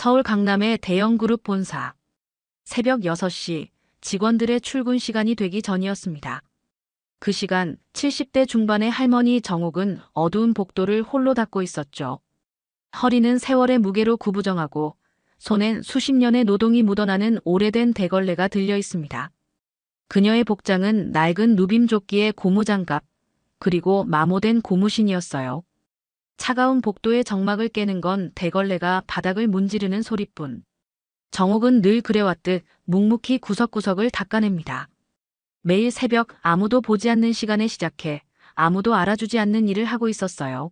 서울 강남의 대형 그룹 본사. 새벽 6시, 직원들의 출근 시간이 되기 전이었습니다. 그 시간 70대 중반의 할머니 정옥은 어두운 복도를 홀로 닦고 있었죠. 허리는 세월의 무게로 구부정하고 손엔 수십 년의 노동이 묻어나는 오래된 대걸레가 들려 있습니다. 그녀의 복장은 낡은 누빔조끼에 고무장갑, 그리고 마모된 고무신이었어요. 차가운 복도의 정막을 깨는 건 대걸레가 바닥을 문지르는 소리뿐. 정옥은 늘 그래왔듯 묵묵히 구석구석을 닦아냅니다. 매일 새벽 아무도 보지 않는 시간에 시작해 아무도 알아주지 않는 일을 하고 있었어요.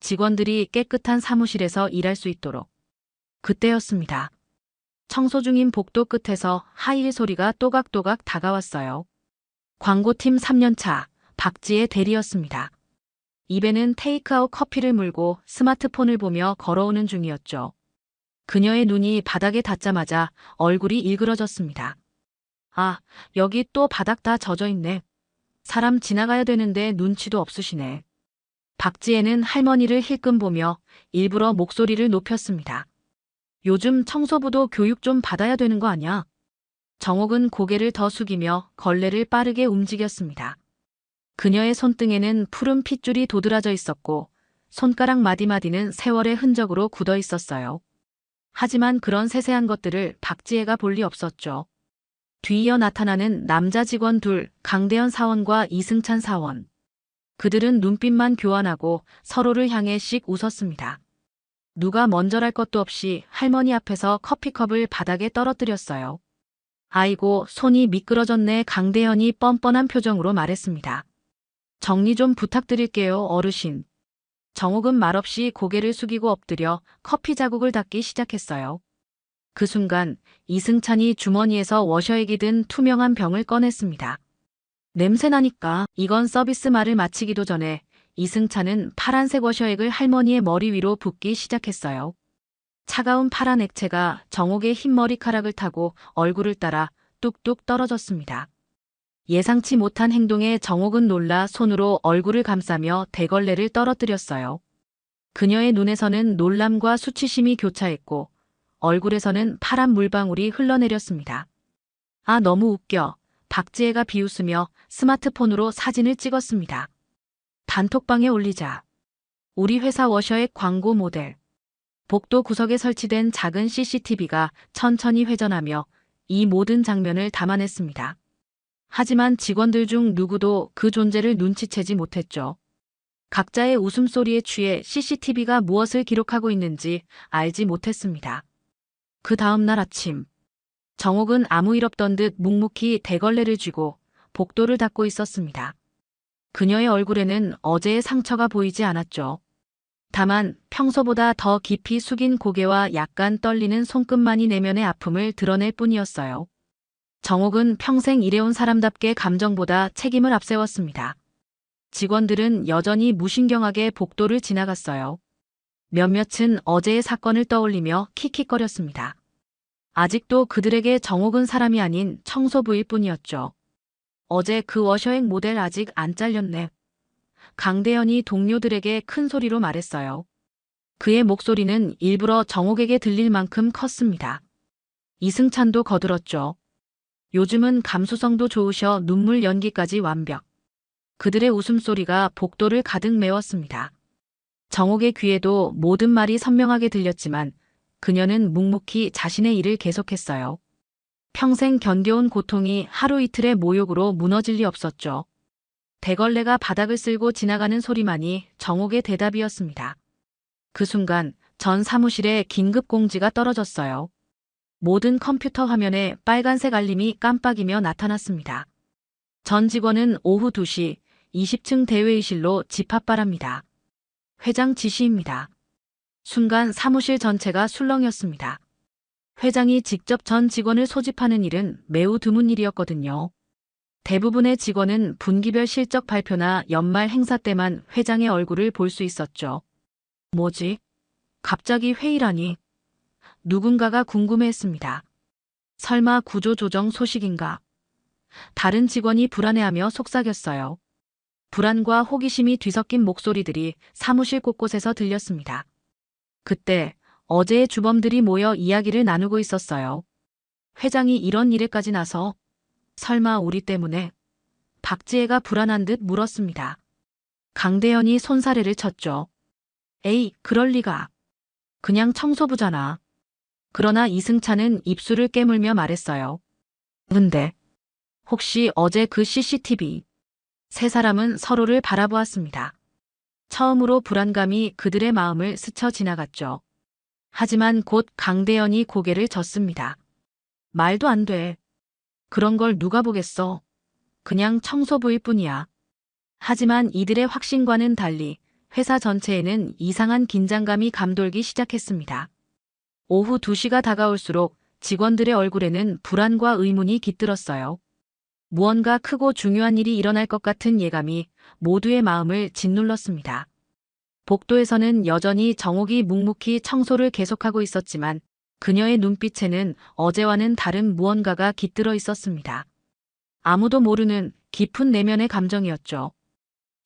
직원들이 깨끗한 사무실에서 일할 수 있도록. 그때였습니다. 청소 중인 복도 끝에서 하이힐 소리가 또각또각 다가왔어요. 광고팀 3년차 박지의 대리였습니다. 입에는 테이크아웃 커피를 물고 스마트폰을 보며 걸어오는 중이었죠. 그녀의 눈이 바닥에 닿자마자 얼굴이 일그러졌습니다. 아, 여기 또 바닥 다 젖어있네. 사람 지나가야 되는데 눈치도 없으시네. 박지혜는 할머니를 힐끔 보며 일부러 목소리를 높였습니다. 요즘 청소부도 교육 좀 받아야 되는 거 아냐? 정옥은 고개를 더 숙이며 걸레를 빠르게 움직였습니다. 그녀의 손등에는 푸른 핏줄이 도드라져 있었고 손가락 마디마디는 세월의 흔적으로 굳어 있었어요. 하지만 그런 세세한 것들을 박지혜가 볼 리 없었죠. 뒤이어 나타나는 남자 직원 둘, 강대현 사원과 이승찬 사원. 그들은 눈빛만 교환하고 서로를 향해 씩 웃었습니다. 누가 먼저랄 것도 없이 할머니 앞에서 커피컵을 바닥에 떨어뜨렸어요. 아이고, 손이 미끄러졌네. 강대현이 뻔뻔한 표정으로 말했습니다. 정리 좀 부탁드릴게요, 어르신. 정옥은 말없이 고개를 숙이고 엎드려 커피 자국을 닦기 시작했어요. 그 순간 이승찬이 주머니에서 워셔액이 든 투명한 병을 꺼냈습니다. 냄새나니까. 이건 서비스 말을 마치기도 전에 이승찬은 파란색 워셔액을 할머니의 머리 위로 붓기 시작했어요. 차가운 파란 액체가 정옥의 흰 머리카락을 타고 얼굴을 따라 뚝뚝 떨어졌습니다. 예상치 못한 행동에 정옥은 놀라 손으로 얼굴을 감싸며 대걸레를 떨어뜨렸어요. 그녀의 눈에서는 놀람과 수치심이 교차했고 얼굴에서는 파란 물방울이 흘러내렸습니다. 아, 너무 웃겨. 박지혜가 비웃으며 스마트폰으로 사진을 찍었습니다. 단톡방에 올리자. 우리 회사 워셔액 광고 모델. 복도 구석에 설치된 작은 CCTV가 천천히 회전하며 이 모든 장면을 담아냈습니다. 하지만 직원들 중 누구도 그 존재를 눈치채지 못했죠. 각자의 웃음소리에 취해 CCTV가 무엇을 기록하고 있는지 알지 못했습니다. 그 다음 날 아침, 정옥은 아무 일 없던 듯 묵묵히 대걸레를 쥐고 복도를 닦고 있었습니다. 그녀의 얼굴에는 어제의 상처가 보이지 않았죠. 다만 평소보다 더 깊이 숙인 고개와 약간 떨리는 손끝만이 내면의 아픔을 드러낼 뿐이었어요. 정옥은 평생 일해온 사람답게 감정보다 책임을 앞세웠습니다. 직원들은 여전히 무신경하게 복도를 지나갔어요. 몇몇은 어제의 사건을 떠올리며 킥킥거렸습니다. 아직도 그들에게 정옥은 사람이 아닌 청소부일 뿐이었죠. 어제 그 워셔액 모델 아직 안 잘렸네. 강대현이 동료들에게 큰 소리로 말했어요. 그의 목소리는 일부러 정옥에게 들릴 만큼 컸습니다. 이승찬도 거들었죠. 요즘은 감수성도 좋으셔. 눈물 연기까지 완벽. 그들의 웃음소리가 복도를 가득 메웠습니다. 정옥의 귀에도 모든 말이 선명하게 들렸지만 그녀는 묵묵히 자신의 일을 계속했어요. 평생 견뎌온 고통이 하루 이틀의 모욕으로 무너질 리 없었죠. 대걸레가 바닥을 쓸고 지나가는 소리만이 정옥의 대답이었습니다. 그 순간 전 사무실에 긴급 공지가 떨어졌어요. 모든 컴퓨터 화면에 빨간색 알림이 깜빡이며 나타났습니다. 전 직원은 오후 2시 20층 대회의실로 집합 바랍니다. 회장 지시입니다. 순간 사무실 전체가 술렁였습니다. 회장이 직접 전 직원을 소집하는 일은 매우 드문 일이었거든요. 대부분의 직원은 분기별 실적 발표나 연말 행사 때만 회장의 얼굴을 볼 수 있었죠. 뭐지? 갑자기 회의라니? 누군가가 궁금해했습니다. 설마 구조조정 소식인가? 다른 직원이 불안해하며 속삭였어요. 불안과 호기심이 뒤섞인 목소리들이 사무실 곳곳에서 들렸습니다. 그때 어제의 주범들이 모여 이야기를 나누고 있었어요. 회장이 이런 일에까지 나서 설마 우리 때문에? 박지혜가 불안한 듯 물었습니다. 강대현이 손사래를 쳤죠. 에이, 그럴 리가. 그냥 청소부잖아. 그러나 이승찬은 입술을 깨물며 말했어요. 근데 혹시 어제 그 CCTV? 세 사람은 서로를 바라보았습니다. 처음으로 불안감이 그들의 마음을 스쳐 지나갔죠. 하지만 곧 강대현이 고개를 젓습니다. 말도 안 돼. 그런 걸 누가 보겠어. 그냥 청소부일 뿐이야. 하지만 이들의 확신과는 달리 회사 전체에는 이상한 긴장감이 감돌기 시작했습니다. 오후 2시가 다가올수록 직원들의 얼굴에는 불안과 의문이 깃들었어요. 무언가 크고 중요한 일이 일어날 것 같은 예감이 모두의 마음을 짓눌렀습니다. 복도에서는 여전히 정옥이 묵묵히 청소를 계속하고 있었지만 그녀의 눈빛에는 어제와는 다른 무언가가 깃들어 있었습니다. 아무도 모르는 깊은 내면의 감정이었죠.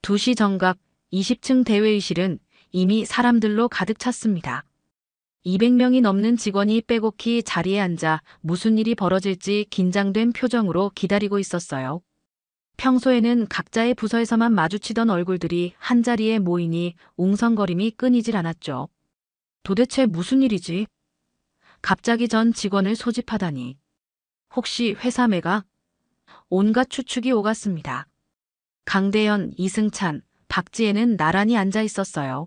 2시 정각 20층 대회의실은 이미 사람들로 가득 찼습니다. 200명이 넘는 직원이 빼곡히 자리에 앉아 무슨 일이 벌어질지 긴장된 표정으로 기다리고 있었어요. 평소에는 각자의 부서에서만 마주치던 얼굴들이 한자리에 모이니 웅성거림이 끊이질 않았죠. 도대체 무슨 일이지? 갑자기 전 직원을 소집하다니. 혹시 회사 매각? 온갖 추측이 오갔습니다. 강대현, 이승찬, 박지혜는 나란히 앉아 있었어요.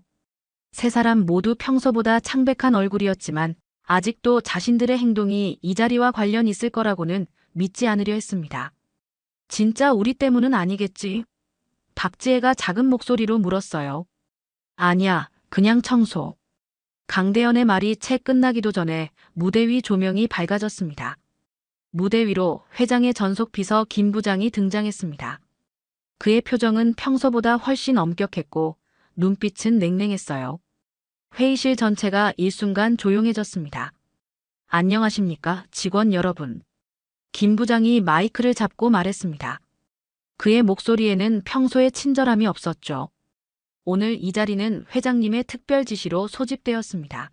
세 사람 모두 평소보다 창백한 얼굴이었지만 아직도 자신들의 행동이 이 자리와 관련 있을 거라고는 믿지 않으려 했습니다. 진짜 우리 때문은 아니겠지? 박지혜가 작은 목소리로 물었어요. 아니야, 그냥 청소. 강대현의 말이 채 끝나기도 전에 무대 위 조명이 밝아졌습니다. 무대 위로 회장의 전속 비서 김 부장이 등장했습니다. 그의 표정은 평소보다 훨씬 엄격했고 눈빛은 냉랭했어요. 회의실 전체가 일순간 조용해졌습니다. 안녕하십니까, 직원 여러분. 김 부장이 마이크를 잡고 말했습니다. 그의 목소리에는 평소의 친절함이 없었죠. 오늘 이 자리는 회장님의 특별 지시로 소집되었습니다.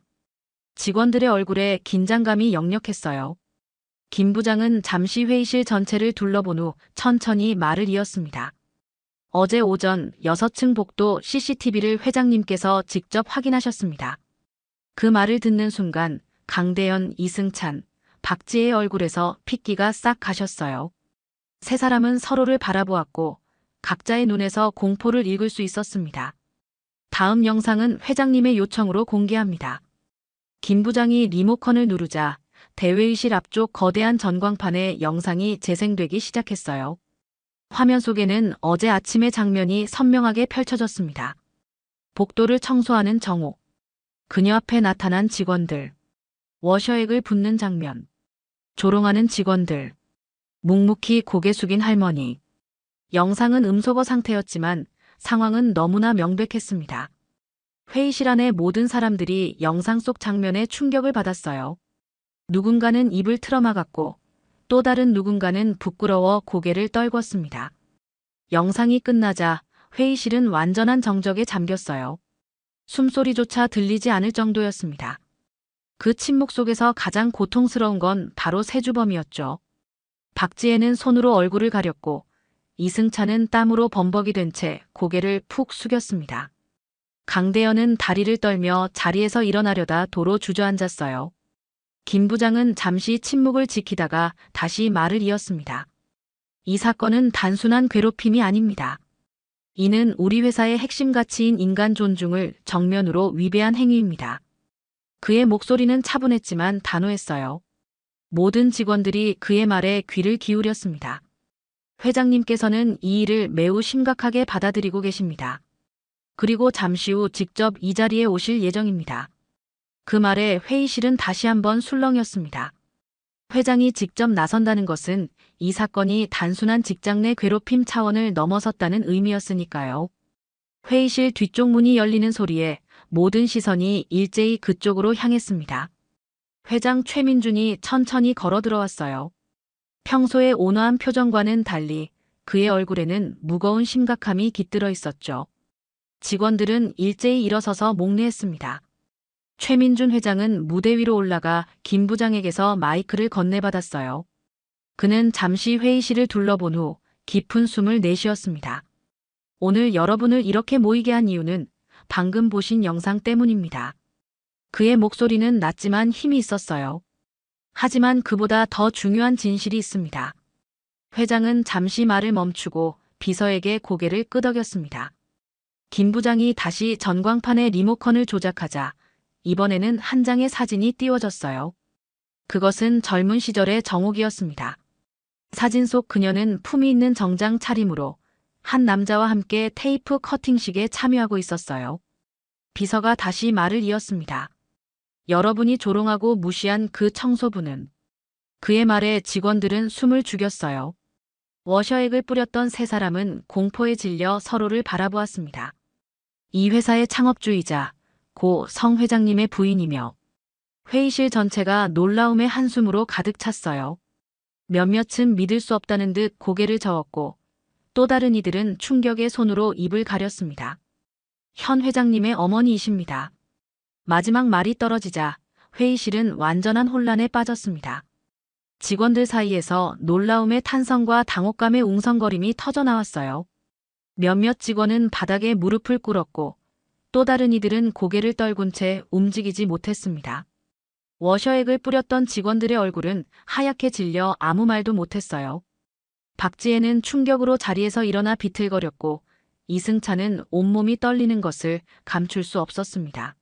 직원들의 얼굴에 긴장감이 역력했어요. 김 부장은 잠시 회의실 전체를 둘러본 후 천천히 말을 이었습니다. 어제 오전 6층 복도 CCTV를 회장님께서 직접 확인하셨습니다. 그 말을 듣는 순간 강대현, 이승찬, 박지혜의 얼굴에서 핏기가 싹 가셨어요. 세 사람은 서로를 바라보았고 각자의 눈에서 공포를 읽을 수 있었습니다. 다음 영상은 회장님의 요청으로 공개합니다. 김 부장이 리모컨을 누르자 대회의실 앞쪽 거대한 전광판에 영상이 재생되기 시작했어요. 화면 속에는 어제 아침의 장면이 선명하게 펼쳐졌습니다. 복도를 청소하는 정옥, 그녀 앞에 나타난 직원들, 워셔액을 붓는 장면, 조롱하는 직원들, 묵묵히 고개 숙인 할머니. 영상은 음소거 상태였지만 상황은 너무나 명백했습니다. 회의실 안의 모든 사람들이 영상 속 장면에 충격을 받았어요. 누군가는 입을 틀어막았고 또 다른 누군가는 부끄러워 고개를 떨궜습니다. 영상이 끝나자 회의실은 완전한 정적에 잠겼어요. 숨소리조차 들리지 않을 정도였습니다. 그 침묵 속에서 가장 고통스러운 건 바로 세주범이었죠. 박지혜는 손으로 얼굴을 가렸고 이승찬은 땀으로 범벅이 된 채 고개를 푹 숙였습니다. 강대현은 다리를 떨며 자리에서 일어나려다 도로 주저앉았어요. 김 부장은 잠시 침묵을 지키다가 다시 말을 이었습니다. 이 사건은 단순한 괴롭힘이 아닙니다. 이는 우리 회사의 핵심 가치인 인간 존중을 정면으로 위배한 행위입니다. 그의 목소리는 차분했지만 단호했어요. 모든 직원들이 그의 말에 귀를 기울였습니다. 회장님께서는 이 일을 매우 심각하게 받아들이고 계십니다. 그리고 잠시 후 직접 이 자리에 오실 예정입니다. 그 말에 회의실은 다시 한번 술렁였습니다. 회장이 직접 나선다는 것은 이 사건이 단순한 직장 내 괴롭힘 차원을 넘어섰다는 의미였으니까요. 회의실 뒤쪽 문이 열리는 소리에 모든 시선이 일제히 그쪽으로 향했습니다. 회장 최민준이 천천히 걸어 들어왔어요. 평소의 온화한 표정과는 달리 그의 얼굴에는 무거운 심각함이 깃들어 있었죠. 직원들은 일제히 일어서서 목례했습니다. 최민준 회장은 무대 위로 올라가 김 부장에게서 마이크를 건네받았어요. 그는 잠시 회의실을 둘러본 후 깊은 숨을 내쉬었습니다. 오늘 여러분을 이렇게 모이게 한 이유는 방금 보신 영상 때문입니다. 그의 목소리는 낮지만 힘이 있었어요. 하지만 그보다 더 중요한 진실이 있습니다. 회장은 잠시 말을 멈추고 비서에게 고개를 끄덕였습니다. 김 부장이 다시 전광판의 리모컨을 조작하자 이번에는 한 장의 사진이 띄워졌어요. 그것은 젊은 시절의 정옥이었습니다. 사진 속 그녀는 품위 있는 정장 차림으로 한 남자와 함께 테이프 커팅식에 참여하고 있었어요. 비서가 다시 말을 이었습니다. 여러분이 조롱하고 무시한 그 청소부는. 그의 말에 직원들은 숨을 죽였어요. 워셔액을 뿌렸던 세 사람은 공포에 질려 서로를 바라보았습니다. 이 회사의 창업주이자 고 성 회장님의 부인이며 회의실 전체가 놀라움의 한숨으로 가득 찼어요. 몇몇은 믿을 수 없다는 듯 고개를 저었고 또 다른 이들은 충격의 손으로 입을 가렸습니다. 현 회장님의 어머니이십니다. 마지막 말이 떨어지자 회의실은 완전한 혼란에 빠졌습니다. 직원들 사이에서 놀라움의 탄성과 당혹감의 웅성거림이 터져나왔어요. 몇몇 직원은 바닥에 무릎을 꿇었고 또 다른 이들은 고개를 떨군 채 움직이지 못했습니다. 워셔액을 뿌렸던 직원들의 얼굴은 하얗게 질려 아무 말도 못했어요. 박지혜는 충격으로 자리에서 일어나 비틀거렸고 이승찬은 온몸이 떨리는 것을 감출 수 없었습니다.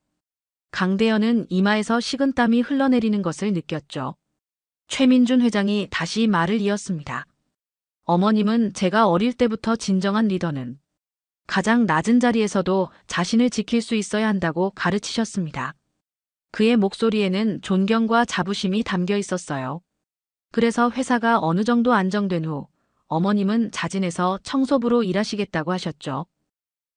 강대현은 이마에서 식은땀이 흘러내리는 것을 느꼈죠. 최민준 회장이 다시 말을 이었습니다. 어머님은 제가 어릴 때부터 진정한 리더는 가장 낮은 자리에서도 자신을 지킬 수 있어야 한다고 가르치셨습니다. 그의 목소리에는 존경과 자부심이 담겨 있었어요. 그래서 회사가 어느 정도 안정된 후 어머님은 자진해서 청소부로 일하시겠다고 하셨죠.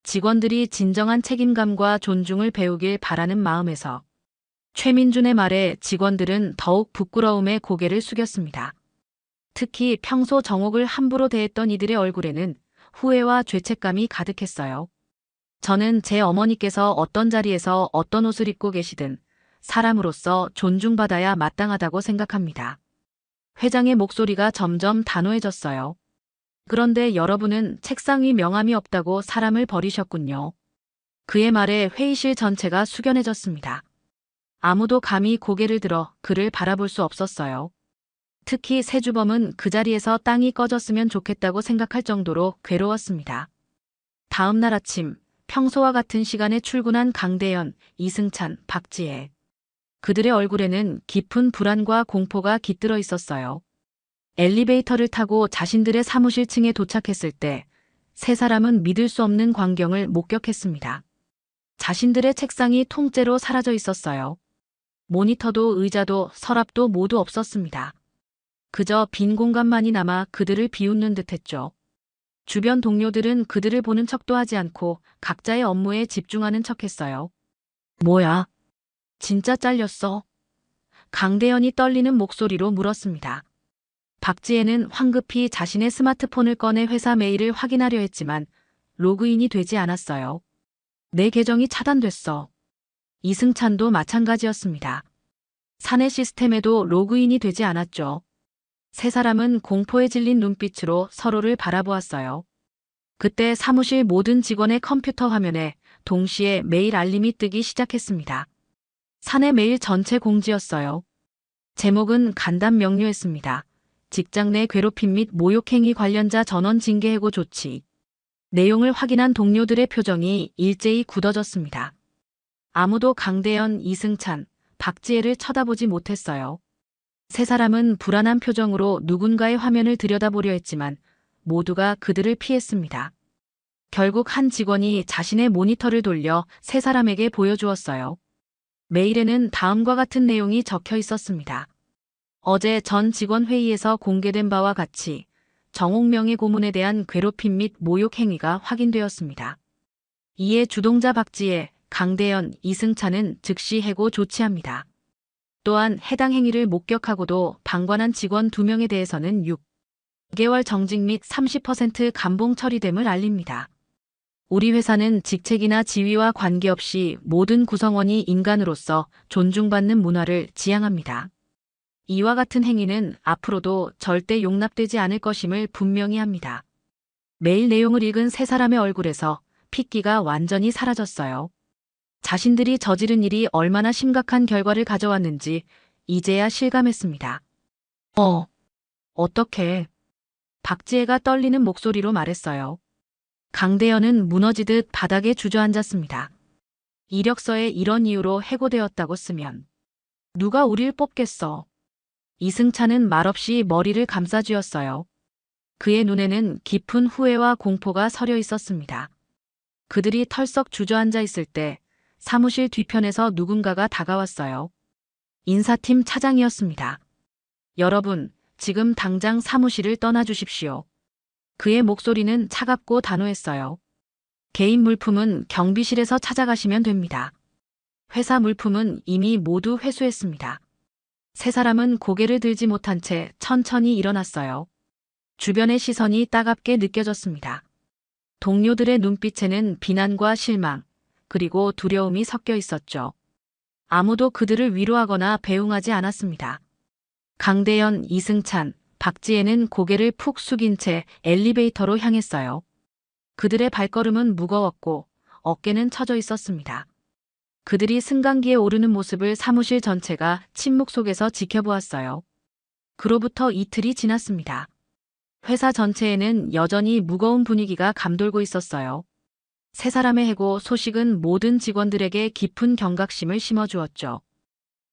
직원들이 진정한 책임감과 존중을 배우길 바라는 마음에서 최민준의 말에 직원들은 더욱 부끄러움에 고개를 숙였습니다. 특히 평소 정옥을 함부로 대했던 이들의 얼굴에는 후회와 죄책감이 가득했어요. 저는 제 어머니께서 어떤 자리에서 어떤 옷을 입고 계시든 사람으로서 존중받아야 마땅하다고 생각합니다. 회장의 목소리가 점점 단호해졌어요. 그런데 여러분은 책상 위 명함이 없다고 사람을 버리셨군요. 그의 말에 회의실 전체가 숙연해졌습니다. 아무도 감히 고개를 들어 그를 바라볼 수 없었어요. 특히 세주범은 그 자리에서 땅이 꺼졌으면 좋겠다고 생각할 정도로 괴로웠습니다. 다음 날 아침 평소와 같은 시간에 출근한 강대현, 이승찬, 박지혜. 그들의 얼굴에는 깊은 불안과 공포가 깃들어 있었어요. 엘리베이터를 타고 자신들의 사무실 층에 도착했을 때 세 사람은 믿을 수 없는 광경을 목격했습니다. 자신들의 책상이 통째로 사라져 있었어요. 모니터도 의자도 서랍도 모두 없었습니다. 그저 빈 공간만이 남아 그들을 비웃는 듯했죠. 주변 동료들은 그들을 보는 척도 하지 않고 각자의 업무에 집중하는 척했어요. 뭐야? 진짜 잘렸어? 강대현이 떨리는 목소리로 물었습니다. 박지혜는 황급히 자신의 스마트폰을 꺼내 회사 메일을 확인하려 했지만 로그인이 되지 않았어요. 내 계정이 차단됐어. 이승찬도 마찬가지였습니다. 사내 시스템에도 로그인이 되지 않았죠. 세 사람은 공포에 질린 눈빛으로 서로를 바라보았어요. 그때 사무실 모든 직원의 컴퓨터 화면에 동시에 메일 알림이 뜨기 시작했습니다. 사내 메일 전체 공지였어요. 제목은 간단 명료했습니다. 직장 내 괴롭힘 및 모욕행위 관련자 전원 징계 해고 조치. 내용을 확인한 동료들의 표정이 일제히 굳어졌습니다. 아무도 강대현, 이승찬, 박지혜를 쳐다보지 못했어요. 세 사람은 불안한 표정으로 누군가의 화면을 들여다보려 했지만 모두가 그들을 피했습니다. 결국 한 직원이 자신의 모니터를 돌려 세 사람에게 보여주었어요. 메일에는 다음과 같은 내용이 적혀 있었습니다. 어제 전 직원 회의에서 공개된 바와 같이 정옥 명예고문에 대한 괴롭힘 및 모욕 행위가 확인되었습니다. 이에 주동자 박지혜, 강대현, 이승찬은 즉시 해고 조치합니다. 또한 해당 행위를 목격하고도 방관한 직원 2명에 대해서는 6개월 정직 및 30% 감봉 처리됨을 알립니다. 우리 회사는 직책이나 지위와 관계없이 모든 구성원이 인간으로서 존중받는 문화를 지향합니다. 이와 같은 행위는 앞으로도 절대 용납되지 않을 것임을 분명히 합니다. 메일 내용을 읽은 세 사람의 얼굴에서 핏기가 완전히 사라졌어요. 자신들이 저지른 일이 얼마나 심각한 결과를 가져왔는지 이제야 실감했습니다. 어떡해. 박지혜가 떨리는 목소리로 말했어요. 강대현은 무너지듯 바닥에 주저앉았습니다. 이력서에 이런 이유로 해고되었다고 쓰면 누가 우릴 뽑겠어. 이승찬은 말없이 머리를 감싸쥐었어요. 그의 눈에는 깊은 후회와 공포가 서려 있었습니다. 그들이 털썩 주저앉아 있을 때 사무실 뒤편에서 누군가가 다가왔어요. 인사팀 차장이었습니다. 여러분, 지금 당장 사무실을 떠나주십시오. 그의 목소리는 차갑고 단호했어요. 개인 물품은 경비실에서 찾아가시면 됩니다. 회사 물품은 이미 모두 회수했습니다. 세 사람은 고개를 들지 못한 채 천천히 일어났어요. 주변의 시선이 따갑게 느껴졌습니다. 동료들의 눈빛에는 비난과 실망, 그리고 두려움이 섞여 있었죠. 아무도 그들을 위로하거나 배웅하지 않았습니다. 강대현, 이승찬, 박지혜는 고개를 푹 숙인 채 엘리베이터로 향했어요. 그들의 발걸음은 무거웠고 어깨는 처져 있었습니다. 그들이 승강기에 오르는 모습을 사무실 전체가 침묵 속에서 지켜보았어요. 그로부터 이틀이 지났습니다. 회사 전체에는 여전히 무거운 분위기가 감돌고 있었어요. 세 사람의 해고 소식은 모든 직원들에게 깊은 경각심을 심어주었죠.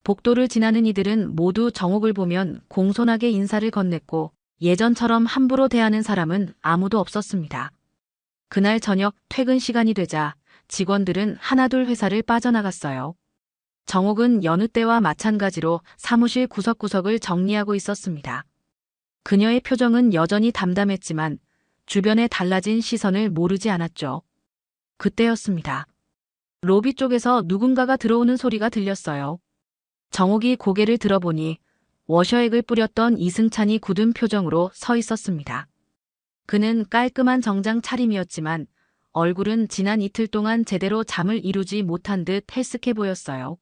복도를 지나는 이들은 모두 정옥을 보면 공손하게 인사를 건넸고 예전처럼 함부로 대하는 사람은 아무도 없었습니다. 그날 저녁 퇴근 시간이 되자 직원들은 하나둘 회사를 빠져나갔어요. 정옥은 여느 때와 마찬가지로 사무실 구석구석을 정리하고 있었습니다. 그녀의 표정은 여전히 담담했지만 주변에 달라진 시선을 모르지 않았죠. 그때였습니다. 로비 쪽에서 누군가가 들어오는 소리가 들렸어요. 정옥이 고개를 들어보니 워셔액을 뿌렸던 이승찬이 굳은 표정으로 서 있었습니다. 그는 깔끔한 정장 차림이었지만 얼굴은 지난 이틀 동안 제대로 잠을 이루지 못한 듯 헬쓱해 보였어요.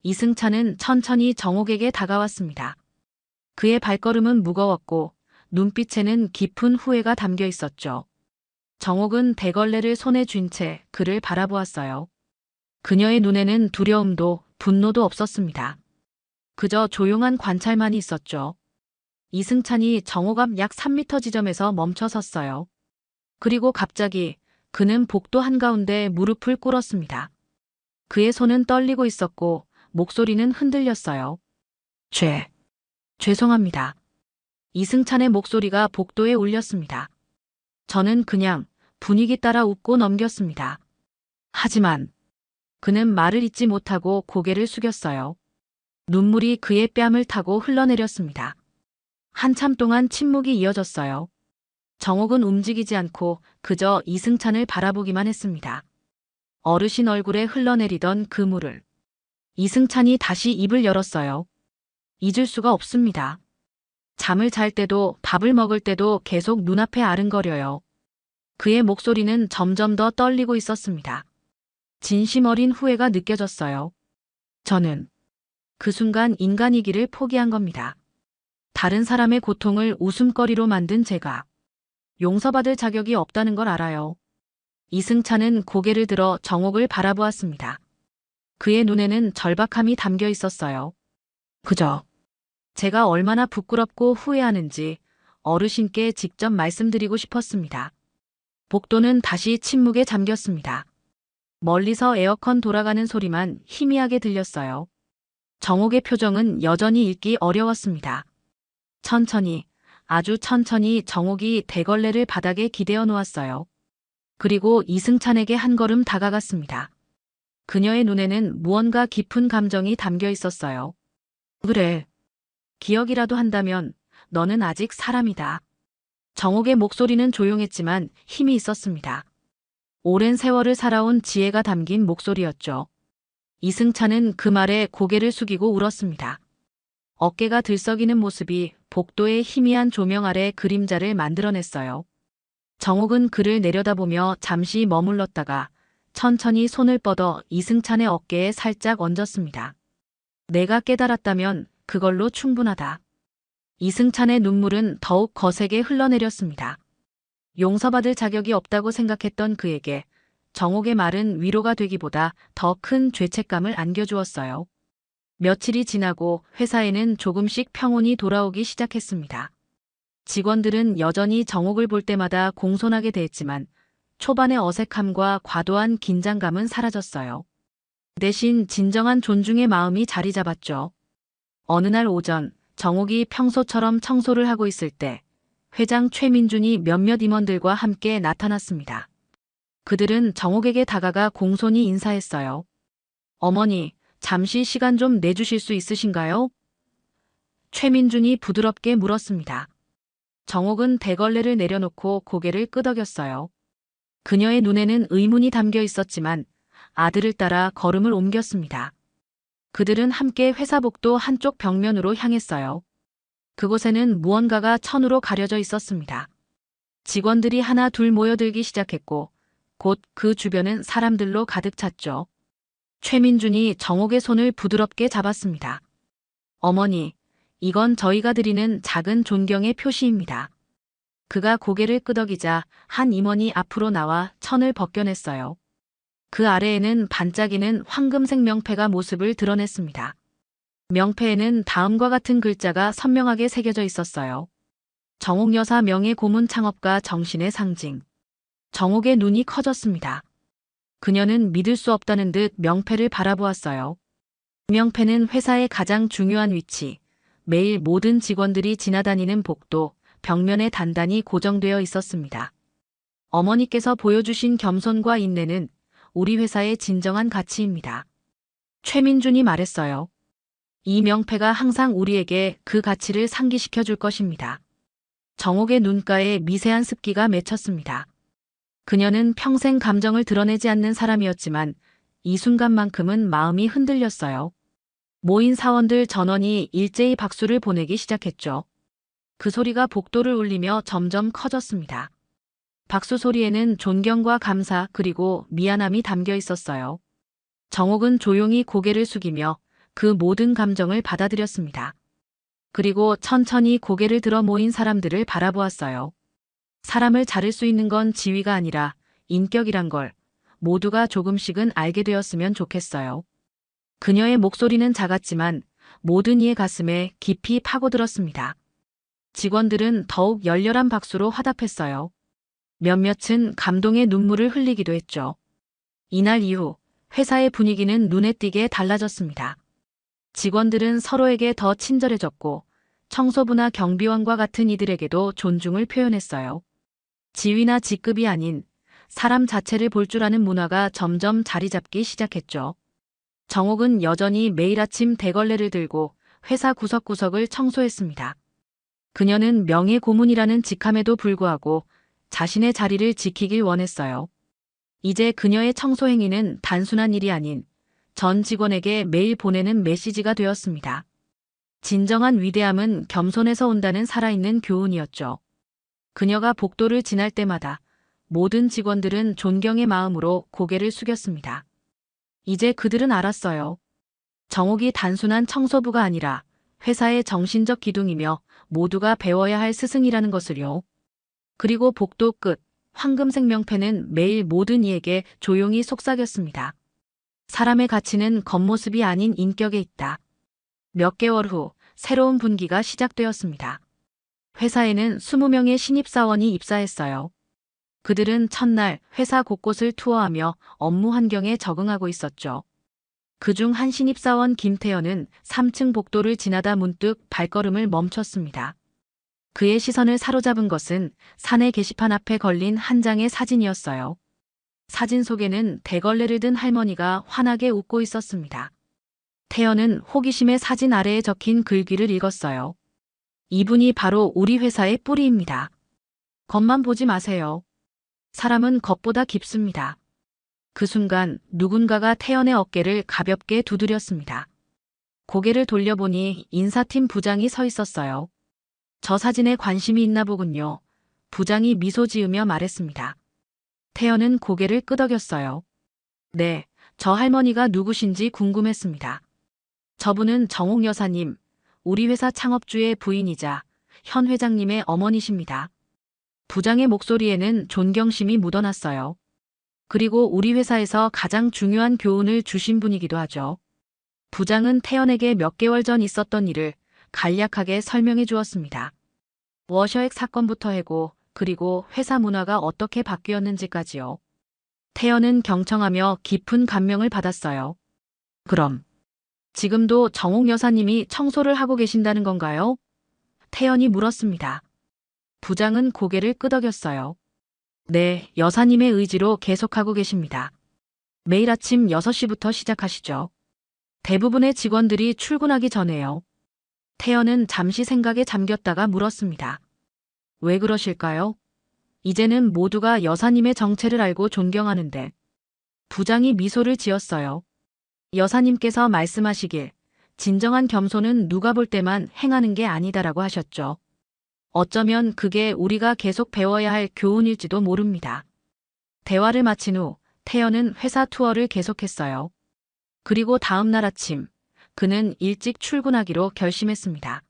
이승찬은 천천히 정옥에게 다가왔습니다. 그의 발걸음은 무거웠고 눈빛에는 깊은 후회가 담겨 있었죠. 정옥은 대걸레를 손에 쥔 채 그를 바라보았어요. 그녀의 눈에는 두려움도 분노도 없었습니다. 그저 조용한 관찰만 있었죠. 이승찬이 정옥 앞 약 3m 지점에서 멈춰 섰어요. 그리고 갑자기 그는 복도 한가운데 무릎을 꿇었습니다. 그의 손은 떨리고 있었고 목소리는 흔들렸어요. 죄송합니다. 이승찬의 목소리가 복도에 울렸습니다. 저는 그냥 분위기 따라 웃고 넘겼습니다. 하지만 그는 말을 잇지 못하고 고개를 숙였어요. 눈물이 그의 뺨을 타고 흘러내렸습니다. 한참 동안 침묵이 이어졌어요. 정옥은 움직이지 않고 그저 이승찬을 바라보기만 했습니다. 어르신 얼굴에 흘러내리던 그 물을. 이승찬이 다시 입을 열었어요. 잊을 수가 없습니다. 잠을 잘 때도 밥을 먹을 때도 계속 눈앞에 아른거려요. 그의 목소리는 점점 더 떨리고 있었습니다. 진심 어린 후회가 느껴졌어요. 저는 그 순간 인간이기를 포기한 겁니다. 다른 사람의 고통을 웃음거리로 만든 제가 용서받을 자격이 없다는 걸 알아요. 이승찬은 고개를 들어 정옥을 바라보았습니다. 그의 눈에는 절박함이 담겨 있었어요. 그저 제가 얼마나 부끄럽고 후회하는지 어르신께 직접 말씀드리고 싶었습니다. 복도는 다시 침묵에 잠겼습니다. 멀리서 에어컨 돌아가는 소리만 희미하게 들렸어요. 정옥의 표정은 여전히 읽기 어려웠습니다. 천천히, 아주 천천히 정옥이 대걸레를 바닥에 기대어 놓았어요. 그리고 이승찬에게 한 걸음 다가갔습니다. 그녀의 눈에는 무언가 깊은 감정이 담겨 있었어요. 그래. 기억이라도 한다면 너는 아직 사람이다. 정옥의 목소리는 조용했지만 힘이 있었습니다. 오랜 세월을 살아온 지혜가 담긴 목소리였죠. 이승찬은 그 말에 고개를 숙이고 울었습니다. 어깨가 들썩이는 모습이 복도의 희미한 조명 아래 그림자를 만들어냈어요. 정옥은 그를 내려다보며 잠시 머물렀다가 천천히 손을 뻗어 이승찬의 어깨에 살짝 얹었습니다. 내가 깨달았다면 그걸로 충분하다. 이승찬의 눈물은 더욱 거세게 흘러내렸습니다. 용서받을 자격이 없다고 생각했던 그에게 정옥의 말은 위로가 되기보다 더 큰 죄책감을 안겨주었어요. 며칠이 지나고 회사에는 조금씩 평온이 돌아오기 시작했습니다. 직원들은 여전히 정옥을 볼 때마다 공손하게 대했지만 초반의 어색함과 과도한 긴장감은 사라졌어요. 대신 진정한 존중의 마음이 자리 잡았죠. 어느 날 오전 정옥이 평소처럼 청소를 하고 있을 때 회장 최민준이 몇몇 임원들과 함께 나타났습니다. 그들은 정옥에게 다가가 공손히 인사했어요. 어머니, 잠시 시간 좀 내주실 수 있으신가요? 최민준이 부드럽게 물었습니다. 정옥은 대걸레를 내려놓고 고개를 끄덕였어요. 그녀의 눈에는 의문이 담겨 있었지만 아들을 따라 걸음을 옮겼습니다. 그들은 함께 회사복도 한쪽 벽면으로 향했어요. 그곳에는 무언가가 천으로 가려져 있었습니다. 직원들이 하나 둘 모여들기 시작했고 곧 그 주변은 사람들로 가득 찼죠. 최민준이 정옥의 손을 부드럽게 잡았습니다. 어머니, 이건 저희가 드리는 작은 존경의 표시입니다. 그가 고개를 끄덕이자 한 임원이 앞으로 나와 천을 벗겨냈어요. 그 아래에는 반짝이는 황금색 명패가 모습을 드러냈습니다. 명패에는 다음과 같은 글자가 선명하게 새겨져 있었어요. 정옥 여사 명예 고문 창업가 정신의 상징. 정옥의 눈이 커졌습니다. 그녀는 믿을 수 없다는 듯 명패를 바라보았어요. 명패는 회사의 가장 중요한 위치, 매일 모든 직원들이 지나다니는 복도, 벽면에 단단히 고정되어 있었습니다. 어머니께서 보여주신 겸손과 인내는 우리 회사의 진정한 가치입니다. 최민준이 말했어요. 이 명패가 항상 우리에게 그 가치를 상기시켜 줄 것입니다. 정옥의 눈가에 미세한 습기가 맺혔습니다. 그녀는 평생 감정을 드러내지 않는 사람이었지만 이 순간만큼은 마음이 흔들렸어요. 모인 사원들 전원이 일제히 박수를 보내기 시작했죠. 그 소리가 복도를 울리며 점점 커졌습니다. 박수 소리에는 존경과 감사 그리고 미안함이 담겨 있었어요. 정옥은 조용히 고개를 숙이며 그 모든 감정을 받아들였습니다. 그리고 천천히 고개를 들어 모인 사람들을 바라보았어요. 사람을 자를 수 있는 건 지위가 아니라 인격이란 걸 모두가 조금씩은 알게 되었으면 좋겠어요. 그녀의 목소리는 작았지만 모든 이의 가슴에 깊이 파고들었습니다. 직원들은 더욱 열렬한 박수로 화답했어요. 몇몇은 감동의 눈물을 흘리기도 했죠. 이날 이후 회사의 분위기는 눈에 띄게 달라졌습니다. 직원들은 서로에게 더 친절해졌고 청소부나 경비원과 같은 이들에게도 존중을 표현했어요. 지위나 직급이 아닌 사람 자체를 볼 줄 아는 문화가 점점 자리 잡기 시작했죠. 정옥은 여전히 매일 아침 대걸레를 들고 회사 구석구석을 청소했습니다. 그녀는 명예 고문이라는 직함에도 불구하고 자신의 자리를 지키길 원했어요. 이제 그녀의 청소 행위는 단순한 일이 아닌 전 직원에게 매일 보내는 메시지가 되었습니다. 진정한 위대함은 겸손에서 온다는 살아있는 교훈이었죠. 그녀가 복도를 지날 때마다 모든 직원들은 존경의 마음으로 고개를 숙였습니다. 이제 그들은 알았어요. 정옥이 단순한 청소부가 아니라 회사의 정신적 기둥이며 모두가 배워야 할 스승이라는 것을요. 그리고 복도 끝, 황금색 명패는 매일 모든 이에게 조용히 속삭였습니다. 사람의 가치는 겉모습이 아닌 인격에 있다. 몇 개월 후 새로운 분기가 시작되었습니다. 회사에는 20명의 신입사원이 입사했어요. 그들은 첫날 회사 곳곳을 투어하며 업무 환경에 적응하고 있었죠. 그중 한 신입사원 김태현은 3층 복도를 지나다 문득 발걸음을 멈췄습니다. 그의 시선을 사로잡은 것은 사내 게시판 앞에 걸린 한 장의 사진이었어요. 사진 속에는 대걸레를 든 할머니가 환하게 웃고 있었습니다. 태연은 호기심에 사진 아래에 적힌 글귀를 읽었어요. 이분이 바로 우리 회사의 뿌리입니다. 겉만 보지 마세요. 사람은 겉보다 깊습니다. 그 순간 누군가가 태연의 어깨를 가볍게 두드렸습니다. 고개를 돌려보니 인사팀 부장이 서 있었어요. 저 사진에 관심이 있나 보군요. 부장이 미소 지으며 말했습니다. 태연은 고개를 끄덕였어요. 네, 저 할머니가 누구신지 궁금했습니다. 저분은 정옥 여사님, 우리 회사 창업주의 부인이자 현 회장님의 어머니십니다. 부장의 목소리에는 존경심이 묻어났어요. 그리고 우리 회사에서 가장 중요한 교훈을 주신 분이기도 하죠. 부장은 태연에게 몇 개월 전 있었던 일을 간략하게 설명해 주었습니다. 워셔액 사건부터 해고, 그리고 회사 문화가 어떻게 바뀌었는지까지요. 태연은 경청하며 깊은 감명을 받았어요. 그럼 지금도 정옥 여사님이 청소를 하고 계신다는 건가요? 태연이 물었습니다. 부장은 고개를 끄덕였어요. 네, 여사님의 의지로 계속하고 계십니다. 매일 아침 6시부터 시작하시죠. 대부분의 직원들이 출근하기 전에요. 태연은 잠시 생각에 잠겼다가 물었습니다. 왜 그러실까요? 이제는 모두가 여사님의 정체를 알고 존경하는데. 부장이 미소를 지었어요. 여사님께서 말씀하시길 진정한 겸손은 누가 볼 때만 행하는 게 아니다라고 하셨죠. 어쩌면 그게 우리가 계속 배워야 할 교훈일지도 모릅니다. 대화를 마친 후 태연은 회사 투어를 계속했어요. 그리고 다음 날 아침 그는 일찍 출근하기로 결심했습니다.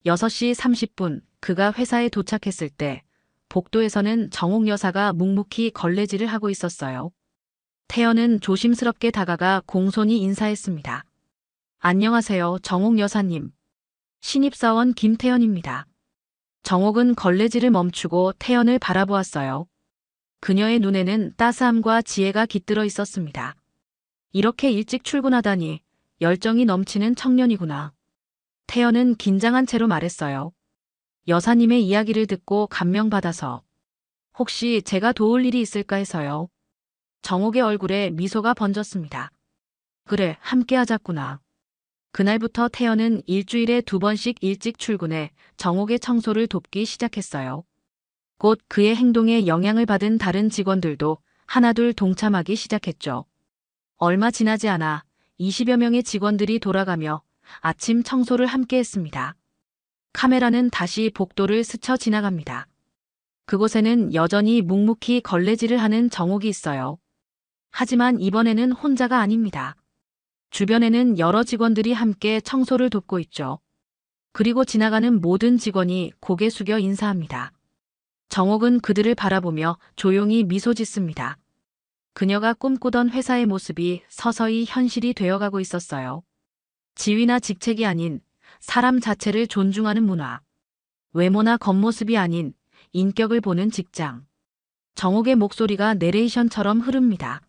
6시 30분 그가 회사에 도착했을 때 복도에서는 정옥 여사가 묵묵히 걸레질을 하고 있었어요. 태연은 조심스럽게 다가가 공손히 인사했습니다. 안녕하세요, 정옥 여사님. 신입사원 김태연입니다. 정옥은 걸레질을 멈추고 태연을 바라보았어요. 그녀의 눈에는 따스함과 지혜가 깃들어 있었습니다. 이렇게 일찍 출근하다니 열정이 넘치는 청년이구나. 태연은 긴장한 채로 말했어요. 여사님의 이야기를 듣고 감명받아서 혹시 제가 도울 일이 있을까 해서요. 정옥의 얼굴에 미소가 번졌습니다. 그래, 함께 하자꾸나. 그날부터 태연은 일주일에 2번씩 일찍 출근해 정옥의 청소를 돕기 시작했어요. 곧 그의 행동에 영향을 받은 다른 직원들도 하나둘 동참하기 시작했죠. 얼마 지나지 않아 20여 명의 직원들이 돌아가며 아침 청소를 함께 했습니다. 카메라는 다시 복도를 스쳐 지나갑니다. 그곳에는 여전히 묵묵히 걸레질을 하는 정옥이 있어요. 하지만 이번에는 혼자가 아닙니다. 주변에는 여러 직원들이 함께 청소를 돕고 있죠. 그리고 지나가는 모든 직원이 고개 숙여 인사합니다. 정옥은 그들을 바라보며 조용히 미소 짓습니다. 그녀가 꿈꾸던 회사의 모습이 서서히 현실이 되어가고 있었어요. 지위나 직책이 아닌 사람 자체를 존중하는 문화. 외모나 겉모습이 아닌 인격을 보는 직장. 정옥의 목소리가 내레이션처럼 흐릅니다.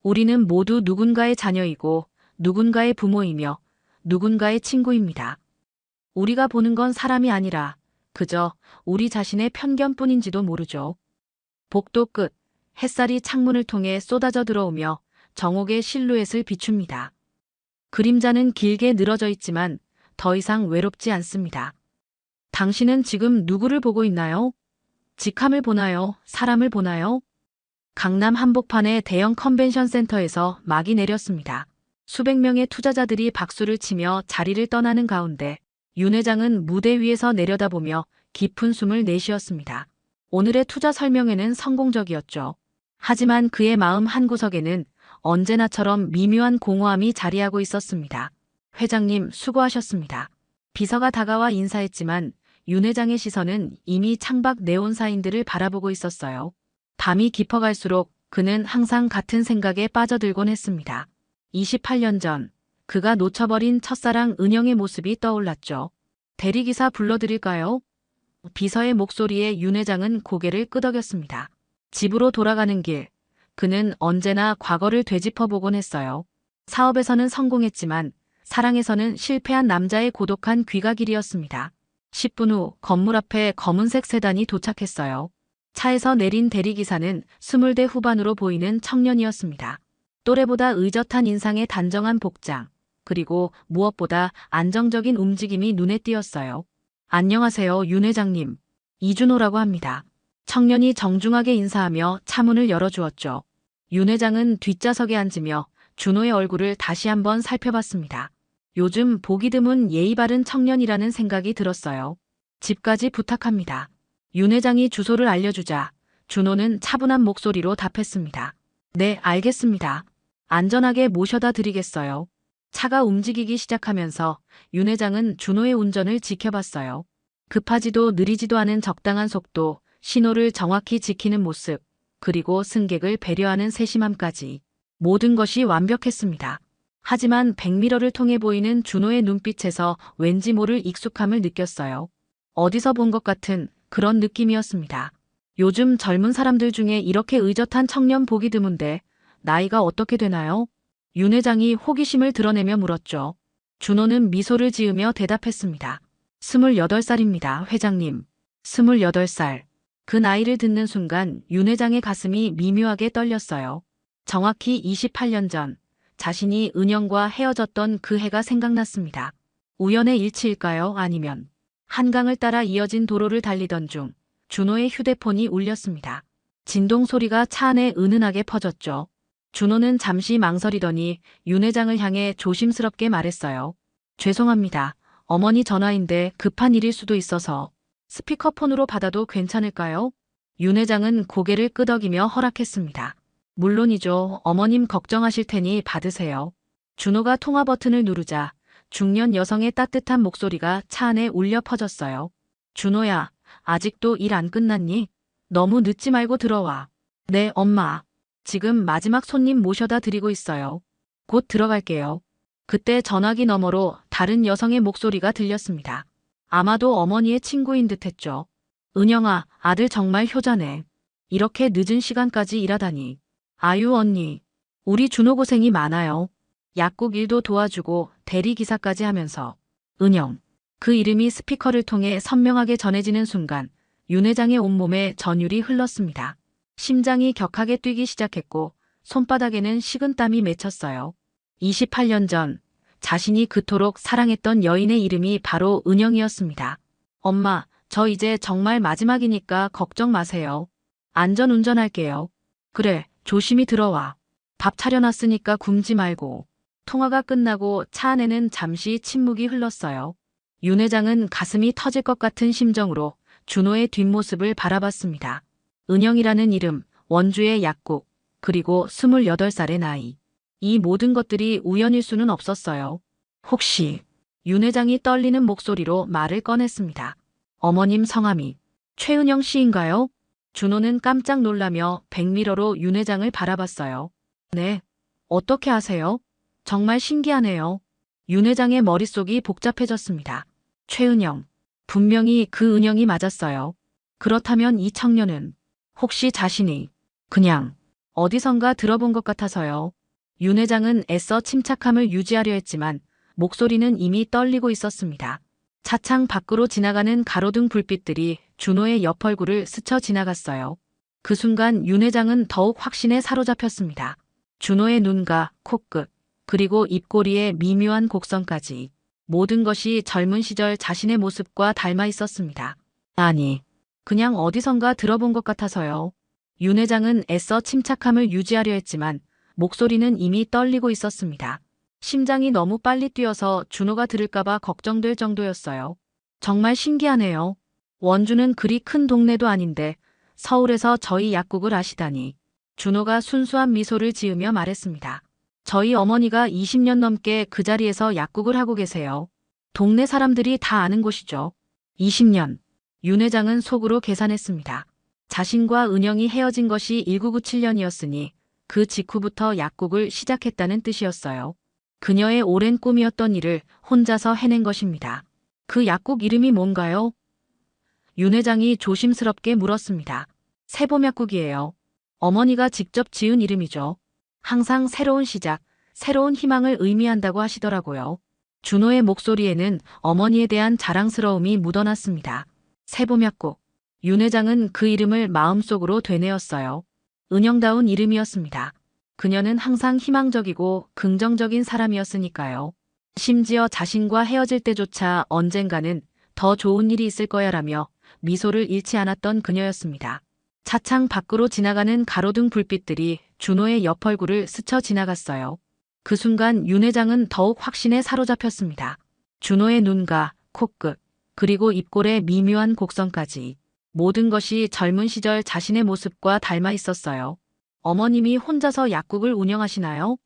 우리는 모두 누군가의 자녀이고 누군가의 부모이며 누군가의 친구입니다. 우리가 보는 건 사람이 아니라 그저 우리 자신의 편견뿐인지도 모르죠. 복도 끝, 햇살이 창문을 통해 쏟아져 들어오며 정옥의 실루엣을 비춥니다. 그림자는 길게 늘어져 있지만 더 이상 외롭지 않습니다. 당신은 지금 누구를 보고 있나요? 직함을 보나요? 사람을 보나요? 강남 한복판의 대형 컨벤션 센터에서 막이 내렸습니다. 수백 명의 투자자들이 박수를 치며 자리를 떠나는 가운데 윤 회장은 무대 위에서 내려다보며 깊은 숨을 내쉬었습니다. 오늘의 투자 설명회는 성공적이었죠. 하지만 그의 마음 한구석에는 언제나처럼 미묘한 공허함이 자리하고 있었습니다. 회장님, 수고하셨습니다. 비서가 다가와 인사했지만 윤 회장의 시선은 이미 창밖 네온 사인들을 바라보고 있었어요. 밤이 깊어갈수록 그는 항상 같은 생각에 빠져들곤 했습니다. 28년 전 그가 놓쳐버린 첫사랑 은영의 모습이 떠올랐죠. 대리기사 불러드릴까요? 비서의 목소리에 윤 회장은 고개를 끄덕였습니다. 집으로 돌아가는 길, 그는 언제나 과거를 되짚어보곤 했어요. 사업에서는 성공했지만 사랑에서는 실패한 남자의 고독한 귀가길이었습니다. 10분 후 건물 앞에 검은색 세단이 도착했어요. 차에서 내린 대리기사는 20대 후반으로 보이는 청년이었습니다. 또래보다 의젓한 인상에 단정한 복장, 그리고 무엇보다 안정적인 움직임이 눈에 띄었어요. 안녕하세요, 윤 회장님. 이준호라고 합니다. 청년이 정중하게 인사하며 차문을 열어주었죠. 윤 회장은 뒷좌석에 앉으며 준호의 얼굴을 다시 한번 살펴봤습니다. 요즘 보기 드문 예의 바른 청년이라는 생각이 들었어요. 집까지 부탁합니다. 윤 회장이 주소를 알려주자 준호는 차분한 목소리로 답했습니다. 네, 알겠습니다. 안전하게 모셔다 드리겠어요. 차가 움직이기 시작하면서 윤 회장은 준호의 운전을 지켜봤어요. 급하지도 느리지도 않은 적당한 속도, 신호를 정확히 지키는 모습, 그리고 승객을 배려하는 세심함까지 모든 것이 완벽했습니다. 하지만 백미러를 통해 보이는 준호의 눈빛에서 왠지 모를 익숙함을 느꼈어요. 어디서 본 것 같은 그런 느낌이었습니다. 요즘 젊은 사람들 중에 이렇게 의젓한 청년 보기 드문데 나이가 어떻게 되나요? 윤 회장이 호기심을 드러내며 물었죠. 준호는 미소를 지으며 대답했습니다. 28살입니다, 회장님. 28살. 그 나이를 듣는 순간 윤 회장의 가슴이 미묘하게 떨렸어요. 정확히 28년 전 자신이 은영과 헤어졌던 그 해가 생각났습니다. 우연의 일치일까요? 아니면 한강을 따라 이어진 도로를 달리던 중 준호의 휴대폰이 울렸습니다. 진동 소리가 차 안에 은은하게 퍼졌죠. 준호는 잠시 망설이더니 윤 회장을 향해 조심스럽게 말했어요. 죄송합니다. 어머니 전화인데 급한 일일 수도 있어서 스피커폰으로 받아도 괜찮을까요? 윤 회장은 고개를 끄덕이며 허락했습니다. 물론이죠. 어머님 걱정하실 테니 받으세요. 준호가 통화 버튼을 누르자 중년 여성의 따뜻한 목소리가 차 안에 울려 퍼졌어요. 준호야, 아직도 일 안 끝났니? 너무 늦지 말고 들어와. 네, 엄마. 지금 마지막 손님 모셔다 드리고 있어요. 곧 들어갈게요. 그때 전화기 너머로 다른 여성의 목소리가 들렸습니다. 아마도 어머니의 친구인 듯했죠. 은영아, 아들 정말 효자네. 이렇게 늦은 시간까지 일하다니. 아유 언니, 우리 준호 고생이 많아요. 약국 일도 도와주고 대리기사까지 하면서. 은영. 그 이름이 스피커를 통해 선명하게 전해지는 순간 윤 회장의 온몸에 전율이 흘렀습니다. 심장이 격하게 뛰기 시작했고 손바닥에는 식은땀이 맺혔어요. 28년 전 자신이 그토록 사랑했던 여인의 이름이 바로 은영이었습니다. 엄마, 저 이제 정말 마지막이니까 걱정 마세요. 안전 운전할게요. 그래, 조심히 들어와. 밥 차려놨으니까 굶지 말고. 통화가 끝나고 차 안에는 잠시 침묵이 흘렀어요. 윤 회장은 가슴이 터질 것 같은 심정으로 준호의 뒷모습을 바라봤습니다. 은영이라는 이름, 원주의 약국, 그리고 28살의 나이. 이 모든 것들이 우연일 수는 없었어요. 혹시 윤 회장이 떨리는 목소리로 말을 꺼냈습니다. 어머님 성함이 최은영 씨인가요? 준호는 깜짝 놀라며 백미러로 윤 회장을 바라봤어요. 네. 어떻게 아세요? 정말 신기하네요. 윤 회장의 머릿속이 복잡해졌습니다. 최은영. 분명히 그 은영이 맞았어요. 그렇다면 이 청년은 혹시 자신이 그냥 어디선가 들어본 것 같아서요. 윤 회장은 애써 침착함을 유지하려 했지만 목소리는 이미 떨리고 있었습니다. 차창 밖으로 지나가는 가로등 불빛들이 준호의 옆 얼굴을 스쳐 지나갔어요. 그 순간 윤 회장은 더욱 확신에 사로잡혔습니다. 준호의 눈과 코끝, 그리고 입꼬리의 미묘한 곡선까지 모든 것이 젊은 시절 자신의 모습과 닮아 있었습니다. 아니, 그냥 어디선가 들어본 것 같아서요. 윤 회장은 애써 침착함을 유지하려 했지만 목소리는 이미 떨리고 있었습니다. 심장이 너무 빨리 뛰어서 준호가 들을까봐 걱정될 정도였어요. 정말 신기하네요. 원주는 그리 큰 동네도 아닌데 서울에서 저희 약국을 아시다니. 준호가 순수한 미소를 지으며 말했습니다. 저희 어머니가 20년 넘게 그 자리에서 약국을 하고 계세요. 동네 사람들이 다 아는 곳이죠. 20년. 윤 회장은 속으로 계산했습니다. 자신과 은영이 헤어진 것이 1997년이었으니 그 직후부터 약국을 시작했다는 뜻이었어요. 그녀의 오랜 꿈이었던 일을 혼자서 해낸 것입니다. 그 약국 이름이 뭔가요? 윤 회장이 조심스럽게 물었습니다. 세봄약국이에요. 어머니가 직접 지은 이름이죠. 항상 새로운 시작, 새로운 희망을 의미한다고 하시더라고요. 준호의 목소리에는 어머니에 대한 자랑스러움이 묻어났습니다. 세봄약국. 윤 회장은 그 이름을 마음속으로 되뇌었어요. 은영다운 이름이었습니다. 그녀는 항상 희망적이고 긍정적인 사람이었으니까요. 심지어 자신과 헤어질 때조차 언젠가는 더 좋은 일이 있을 거야라며 미소를 잃지 않았던 그녀였습니다. 차창 밖으로 지나가는 가로등 불빛들이 준호의 옆 얼굴을 스쳐 지나갔어요. 그 순간 윤 회장은 더욱 확신에 사로잡혔습니다. 준호의 눈과 코끝, 그리고 입꼬의 미묘한 곡선까지 모든 것이 젊은 시절 자신의 모습과 닮아 있었어요. 어머님이 혼자서 약국을 운영하시나요?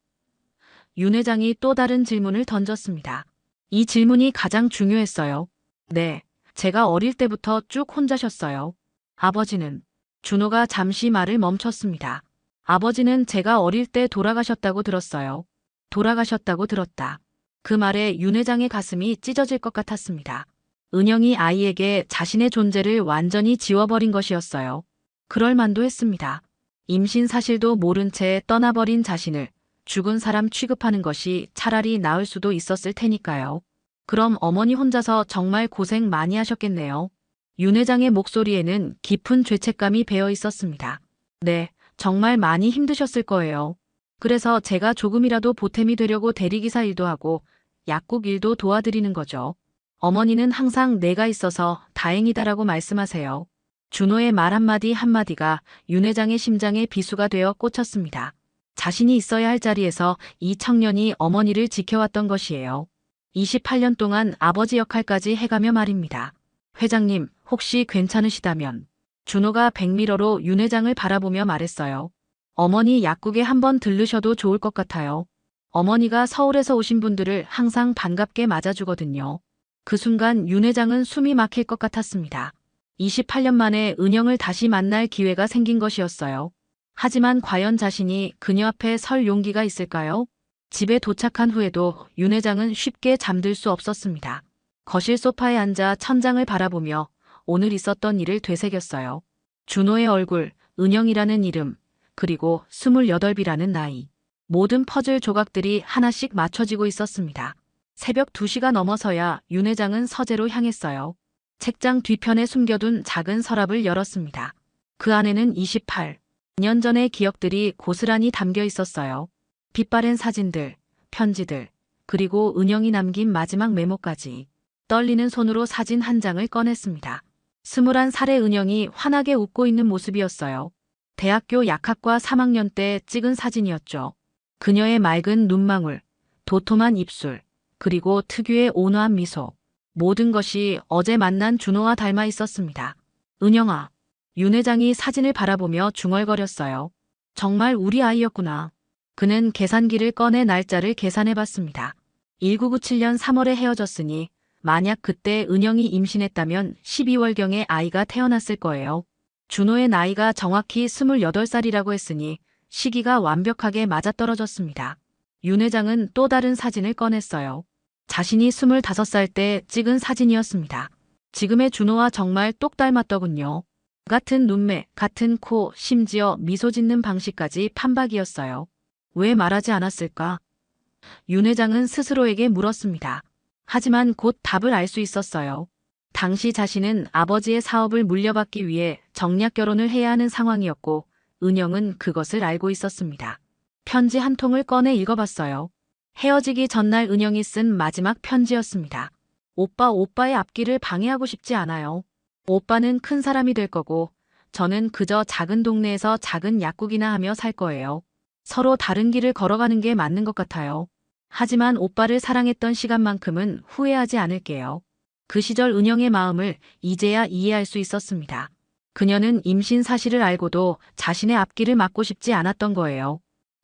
윤 회장이 또 다른 질문을 던졌습니다. 이 질문이 가장 중요했어요. 네, 제가 어릴 때부터 쭉 혼자셨어요. 아버지는? 준호가 잠시 말을 멈췄습니다. 아버지는 제가 어릴 때 돌아가셨다고 들었어요. 돌아가셨다고 들었다. 그 말에 윤 회장의 가슴이 찢어질 것 같았습니다. 은영이 아이에게 자신의 존재를 완전히 지워버린 것이었어요. 그럴 만도 했습니다. 임신 사실도 모른 채 떠나버린 자신을 죽은 사람 취급하는 것이 차라리 나을 수도 있었을 테니까요. 그럼 어머니 혼자서 정말 고생 많이 하셨겠네요. 윤 회장의 목소리에는 깊은 죄책감이 배어 있었습니다. 네, 정말 많이 힘드셨을 거예요. 그래서 제가 조금이라도 보탬이 되려고 대리기사 일도 하고 약국 일도 도와드리는 거죠. 어머니는 항상 내가 있어서 다행이다라고 말씀하세요. 준호의 말 한마디 한마디가 윤 회장의 심장에 비수가 되어 꽂혔습니다. 자신이 있어야 할 자리에서 이 청년이 어머니를 지켜왔던 것이에요. 28년 동안 아버지 역할까지 해가며 말입니다. 회장님, 혹시 괜찮으시다면. 준호가 백미러로 윤 회장을 바라보며 말했어요. 어머니 약국에 한번 들르셔도 좋을 것 같아요. 어머니가 서울에서 오신 분들을 항상 반갑게 맞아주거든요. 그 순간 윤 회장은 숨이 막힐 것 같았습니다. 28년 만에 은영을 다시 만날 기회가 생긴 것이었어요. 하지만 과연 자신이 그녀 앞에 설 용기가 있을까요? 집에 도착한 후에도 윤 회장은 쉽게 잠들 수 없었습니다. 거실 소파에 앉아 천장을 바라보며 오늘 있었던 일을 되새겼어요. 준호의 얼굴, 은영이라는 이름, 그리고 28이라는 나이. 모든 퍼즐 조각들이 하나씩 맞춰지고 있었습니다. 새벽 2시가 넘어서야 윤 회장은 서재로 향했어요. 책장 뒤편에 숨겨둔 작은 서랍을 열었습니다. 그 안에는 28년 전의 기억들이 고스란히 담겨 있었어요. 빛바랜 사진들, 편지들, 그리고 은영이 남긴 마지막 메모까지. 떨리는 손으로 사진 한 장을 꺼냈습니다. 21살의 은영이 환하게 웃고 있는 모습이었어요. 대학교 약학과 3학년 때 찍은 사진이었죠. 그녀의 맑은 눈망울, 도톰한 입술, 그리고 특유의 온화한 미소. 모든 것이 어제 만난 준호와 닮아 있었습니다. 은영아. 윤 회장이 사진을 바라보며 중얼거렸어요. 정말 우리 아이였구나. 그는 계산기를 꺼내 날짜를 계산해봤습니다. 1997년 3월에 헤어졌으니 만약 그때 은영이 임신했다면 12월경에 아이가 태어났을 거예요. 준호의 나이가 정확히 28살이라고 했으니 시기가 완벽하게 맞아떨어졌습니다. 윤 회장은 또 다른 사진을 꺼냈어요. 자신이 25살 때 찍은 사진이었습니다. 지금의 준호와 정말 똑 닮았더군요. 같은 눈매, 같은 코, 심지어 미소 짓는 방식까지 판박이었어요. 왜 말하지 않았을까? 윤 회장은 스스로에게 물었습니다. 하지만 곧 답을 알 수 있었어요. 당시 자신은 아버지의 사업을 물려받기 위해 정략 결혼을 해야 하는 상황이었고 은영은 그것을 알고 있었습니다. 편지 한 통을 꺼내 읽어봤어요. 헤어지기 전날 은영이 쓴 마지막 편지였습니다. 오빠의 앞길을 방해하고 싶지 않아요. 오빠는 큰 사람이 될 거고 저는 그저 작은 동네에서 작은 약국이나 하며 살 거예요. 서로 다른 길을 걸어가는 게 맞는 것 같아요. 하지만 오빠를 사랑했던 시간만큼은 후회하지 않을게요. 그 시절 은영의 마음을 이제야 이해할 수 있었습니다. 그녀는 임신 사실을 알고도 자신의 앞길을 막고 싶지 않았던 거예요.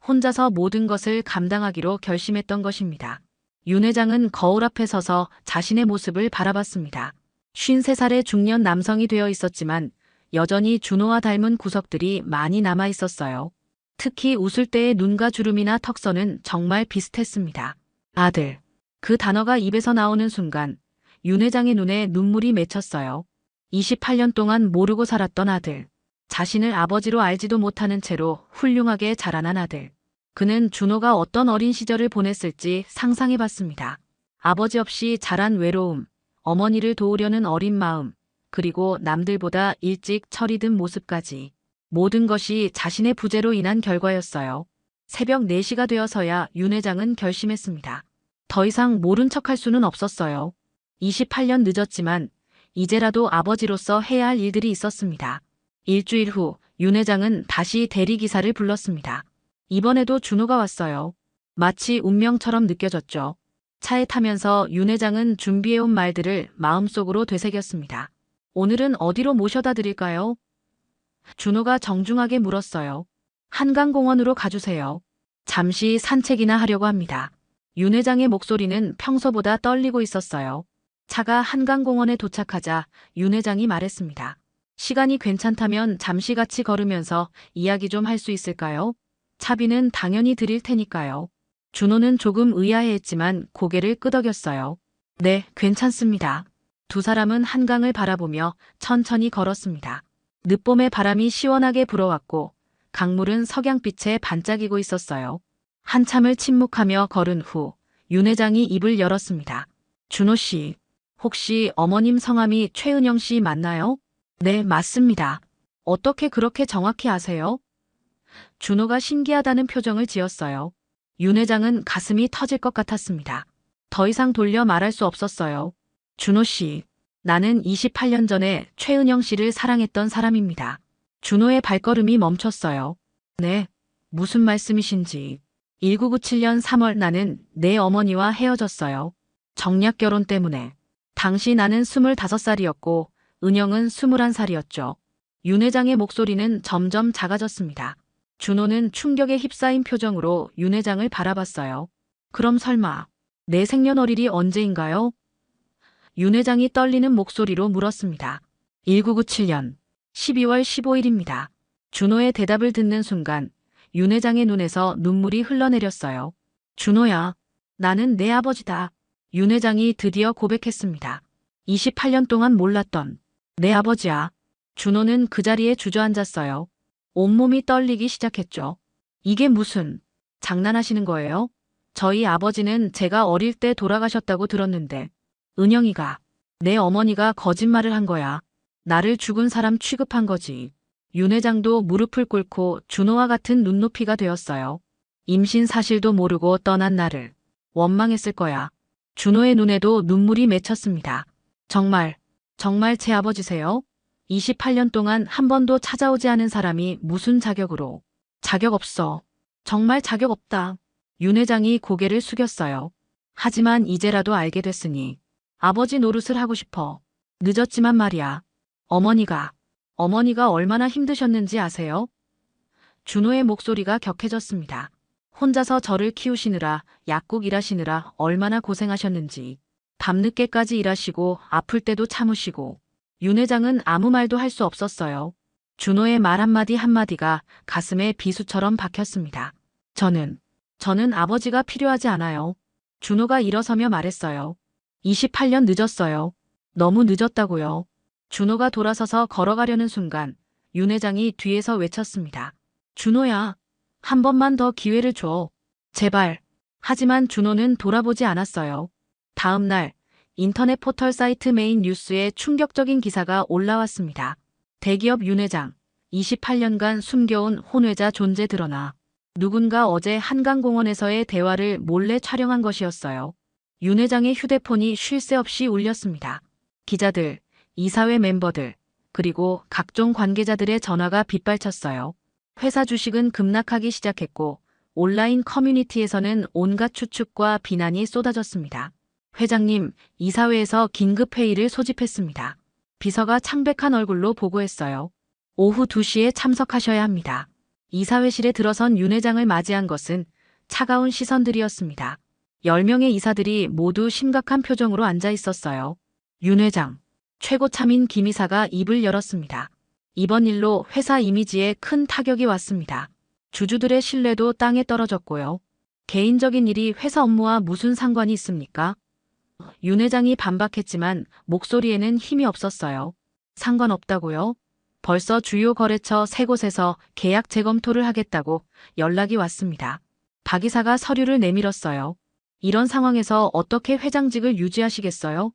혼자서 모든 것을 감당하기로 결심했던 것입니다. 윤 회장은 거울 앞에 서서 자신의 모습을 바라봤습니다. 53살의 중년 남성이 되어 있었지만 여전히 준호와 닮은 구석들이 많이 남아 있었어요. 특히 웃을 때의 눈과 주름이나 턱선은 정말 비슷했습니다. 아들. 그 단어가 입에서 나오는 순간 윤 회장의 눈에 눈물이 맺혔어요. 28년 동안 모르고 살았던 아들. 자신을 아버지로 알지도 못하는 채로 훌륭하게 자라난 아들. 그는 준호가 어떤 어린 시절을 보냈을지 상상해봤습니다. 아버지 없이 자란 외로움, 어머니를 도우려는 어린 마음, 그리고 남들보다 일찍 철이 든 모습까지. 모든 것이 자신의 부재로 인한 결과였어요. 새벽 4시가 되어서야 윤 회장은 결심했습니다. 더 이상 모른 척할 수는 없었어요. 28년 늦었지만 이제라도 아버지로서 해야 할 일들이 있었습니다. 일주일 후 윤 회장은 다시 대리기사를 불렀습니다. 이번에도 준호가 왔어요. 마치 운명처럼 느껴졌죠. 차에 타면서 윤 회장은 준비해온 말들을 마음속으로 되새겼습니다. 오늘은 어디로 모셔다 드릴까요? 준호가 정중하게 물었어요. 한강공원으로 가주세요. 잠시 산책이나 하려고 합니다. 윤 회장의 목소리는 평소보다 떨리고 있었어요. 차가 한강공원에 도착하자 윤 회장이 말했습니다. 시간이 괜찮다면 잠시 같이 걸으면서 이야기 좀 할 수 있을까요? 차비는 당연히 드릴 테니까요. 준호는 조금 의아해했지만 고개를 끄덕였어요. 네, 괜찮습니다. 두 사람은 한강을 바라보며 천천히 걸었습니다. 늦봄의 바람이 시원하게 불어왔고 강물은 석양빛에 반짝이고 있었어요. 한참을 침묵하며 걸은 후 윤 회장이 입을 열었습니다. 준호 씨, 혹시 어머님 성함이 최은영 씨 맞나요? 네, 맞습니다. 어떻게 그렇게 정확히 아세요? 준호가 신기하다는 표정을 지었어요. 윤 회장은 가슴이 터질 것 같았습니다. 더 이상 돌려 말할 수 없었어요. 준호 씨, 나는 28년 전에 최은영 씨를 사랑했던 사람입니다. 준호의 발걸음이 멈췄어요. 네, 무슨 말씀이신지. 1997년 3월 나는 내 어머니와 헤어졌어요. 정략 결혼 때문에. 당시 나는 25살이었고 은영은 21살이었죠. 윤 회장의 목소리는 점점 작아졌습니다. 준호는 충격에 휩싸인 표정으로 윤 회장을 바라봤어요. 그럼 설마 내 생년월일이 언제인가요? 윤 회장이 떨리는 목소리로 물었습니다. 1997년 12월 15일입니다. 준호의 대답을 듣는 순간 윤 회장의 눈에서 눈물이 흘러내렸어요. 준호야, 나는 내 아버지다. 윤 회장이 드디어 고백했습니다. 28년 동안 몰랐던 내 아버지야. 준호는 그 자리에 주저앉았어요. 온몸이 떨리기 시작했죠. 이게 무슨 장난하시는 거예요? 저희 아버지는 제가 어릴 때 돌아가셨다고 들었는데 은영이가 내 어머니가 거짓말을 한 거야. 나를 죽은 사람 취급한 거지. 윤 회장도 무릎을 꿇고 준호와 같은 눈높이가 되었어요. 임신 사실도 모르고 떠난 나를 원망했을 거야. 준호의 눈에도 눈물이 맺혔습니다. 정말 제 아버지세요? 28년 동안 한 번도 찾아오지 않은 사람이 무슨 자격으로. 자격 없어. 정말 자격 없다. 윤 회장이 고개를 숙였어요. 하지만 이제라도 알게 됐으니 아버지 노릇을 하고 싶어. 늦었지만 말이야. 어머니가 얼마나 힘드셨는지 아세요? 준호의 목소리가 격해졌습니다. 혼자서 저를 키우시느라 약국 일하시느라 얼마나 고생하셨는지. 밤늦게까지 일하시고 아플 때도 참으시고. 윤 회장은 아무 말도 할 수 없었어요. 준호의 말 한마디 한마디가 가슴에 비수처럼 박혔습니다. 저는 아버지가 필요하지 않아요. 준호가 일어서며 말했어요. 28년 늦었어요. 너무 늦었다고요. 준호가 돌아서서 걸어가려는 순간 윤 회장이 뒤에서 외쳤습니다. 준호야, 한 번만 더 기회를 줘. 제발. 하지만 준호는 돌아보지 않았어요. 다음 날 인터넷 포털 사이트 메인 뉴스에 충격적인 기사가 올라왔습니다. 대기업 윤 회장, 28년간 숨겨온 혼외자 존재 드러나. 누군가 어제 한강공원에서의 대화를 몰래 촬영한 것이었어요. 윤 회장의 휴대폰이 쉴 새 없이 울렸습니다. 기자들, 이사회 멤버들, 그리고 각종 관계자들의 전화가 빗발쳤어요. 회사 주식은 급락하기 시작했고 온라인 커뮤니티에서는 온갖 추측과 비난이 쏟아졌습니다. 회장님, 이사회에서 긴급회의를 소집했습니다. 비서가 창백한 얼굴로 보고했어요. 오후 2시에 참석하셔야 합니다. 이사회실에 들어선 윤 회장을 맞이한 것은 차가운 시선들이었습니다. 10명의 이사들이 모두 심각한 표정으로 앉아 있었어요. 윤 회장, 최고 참인 김 이사가 입을 열었습니다. 이번 일로 회사 이미지에 큰 타격이 왔습니다. 주주들의 신뢰도 땅에 떨어졌고요. 개인적인 일이 회사 업무와 무슨 상관이 있습니까? 윤 회장이 반박했지만 목소리에는 힘이 없었어요. 상관없다고요? 벌써 주요 거래처 3곳에서 계약 재검토를 하겠다고 연락이 왔습니다. 박 이사가 서류를 내밀었어요. 이런 상황에서 어떻게 회장직을 유지하시겠어요?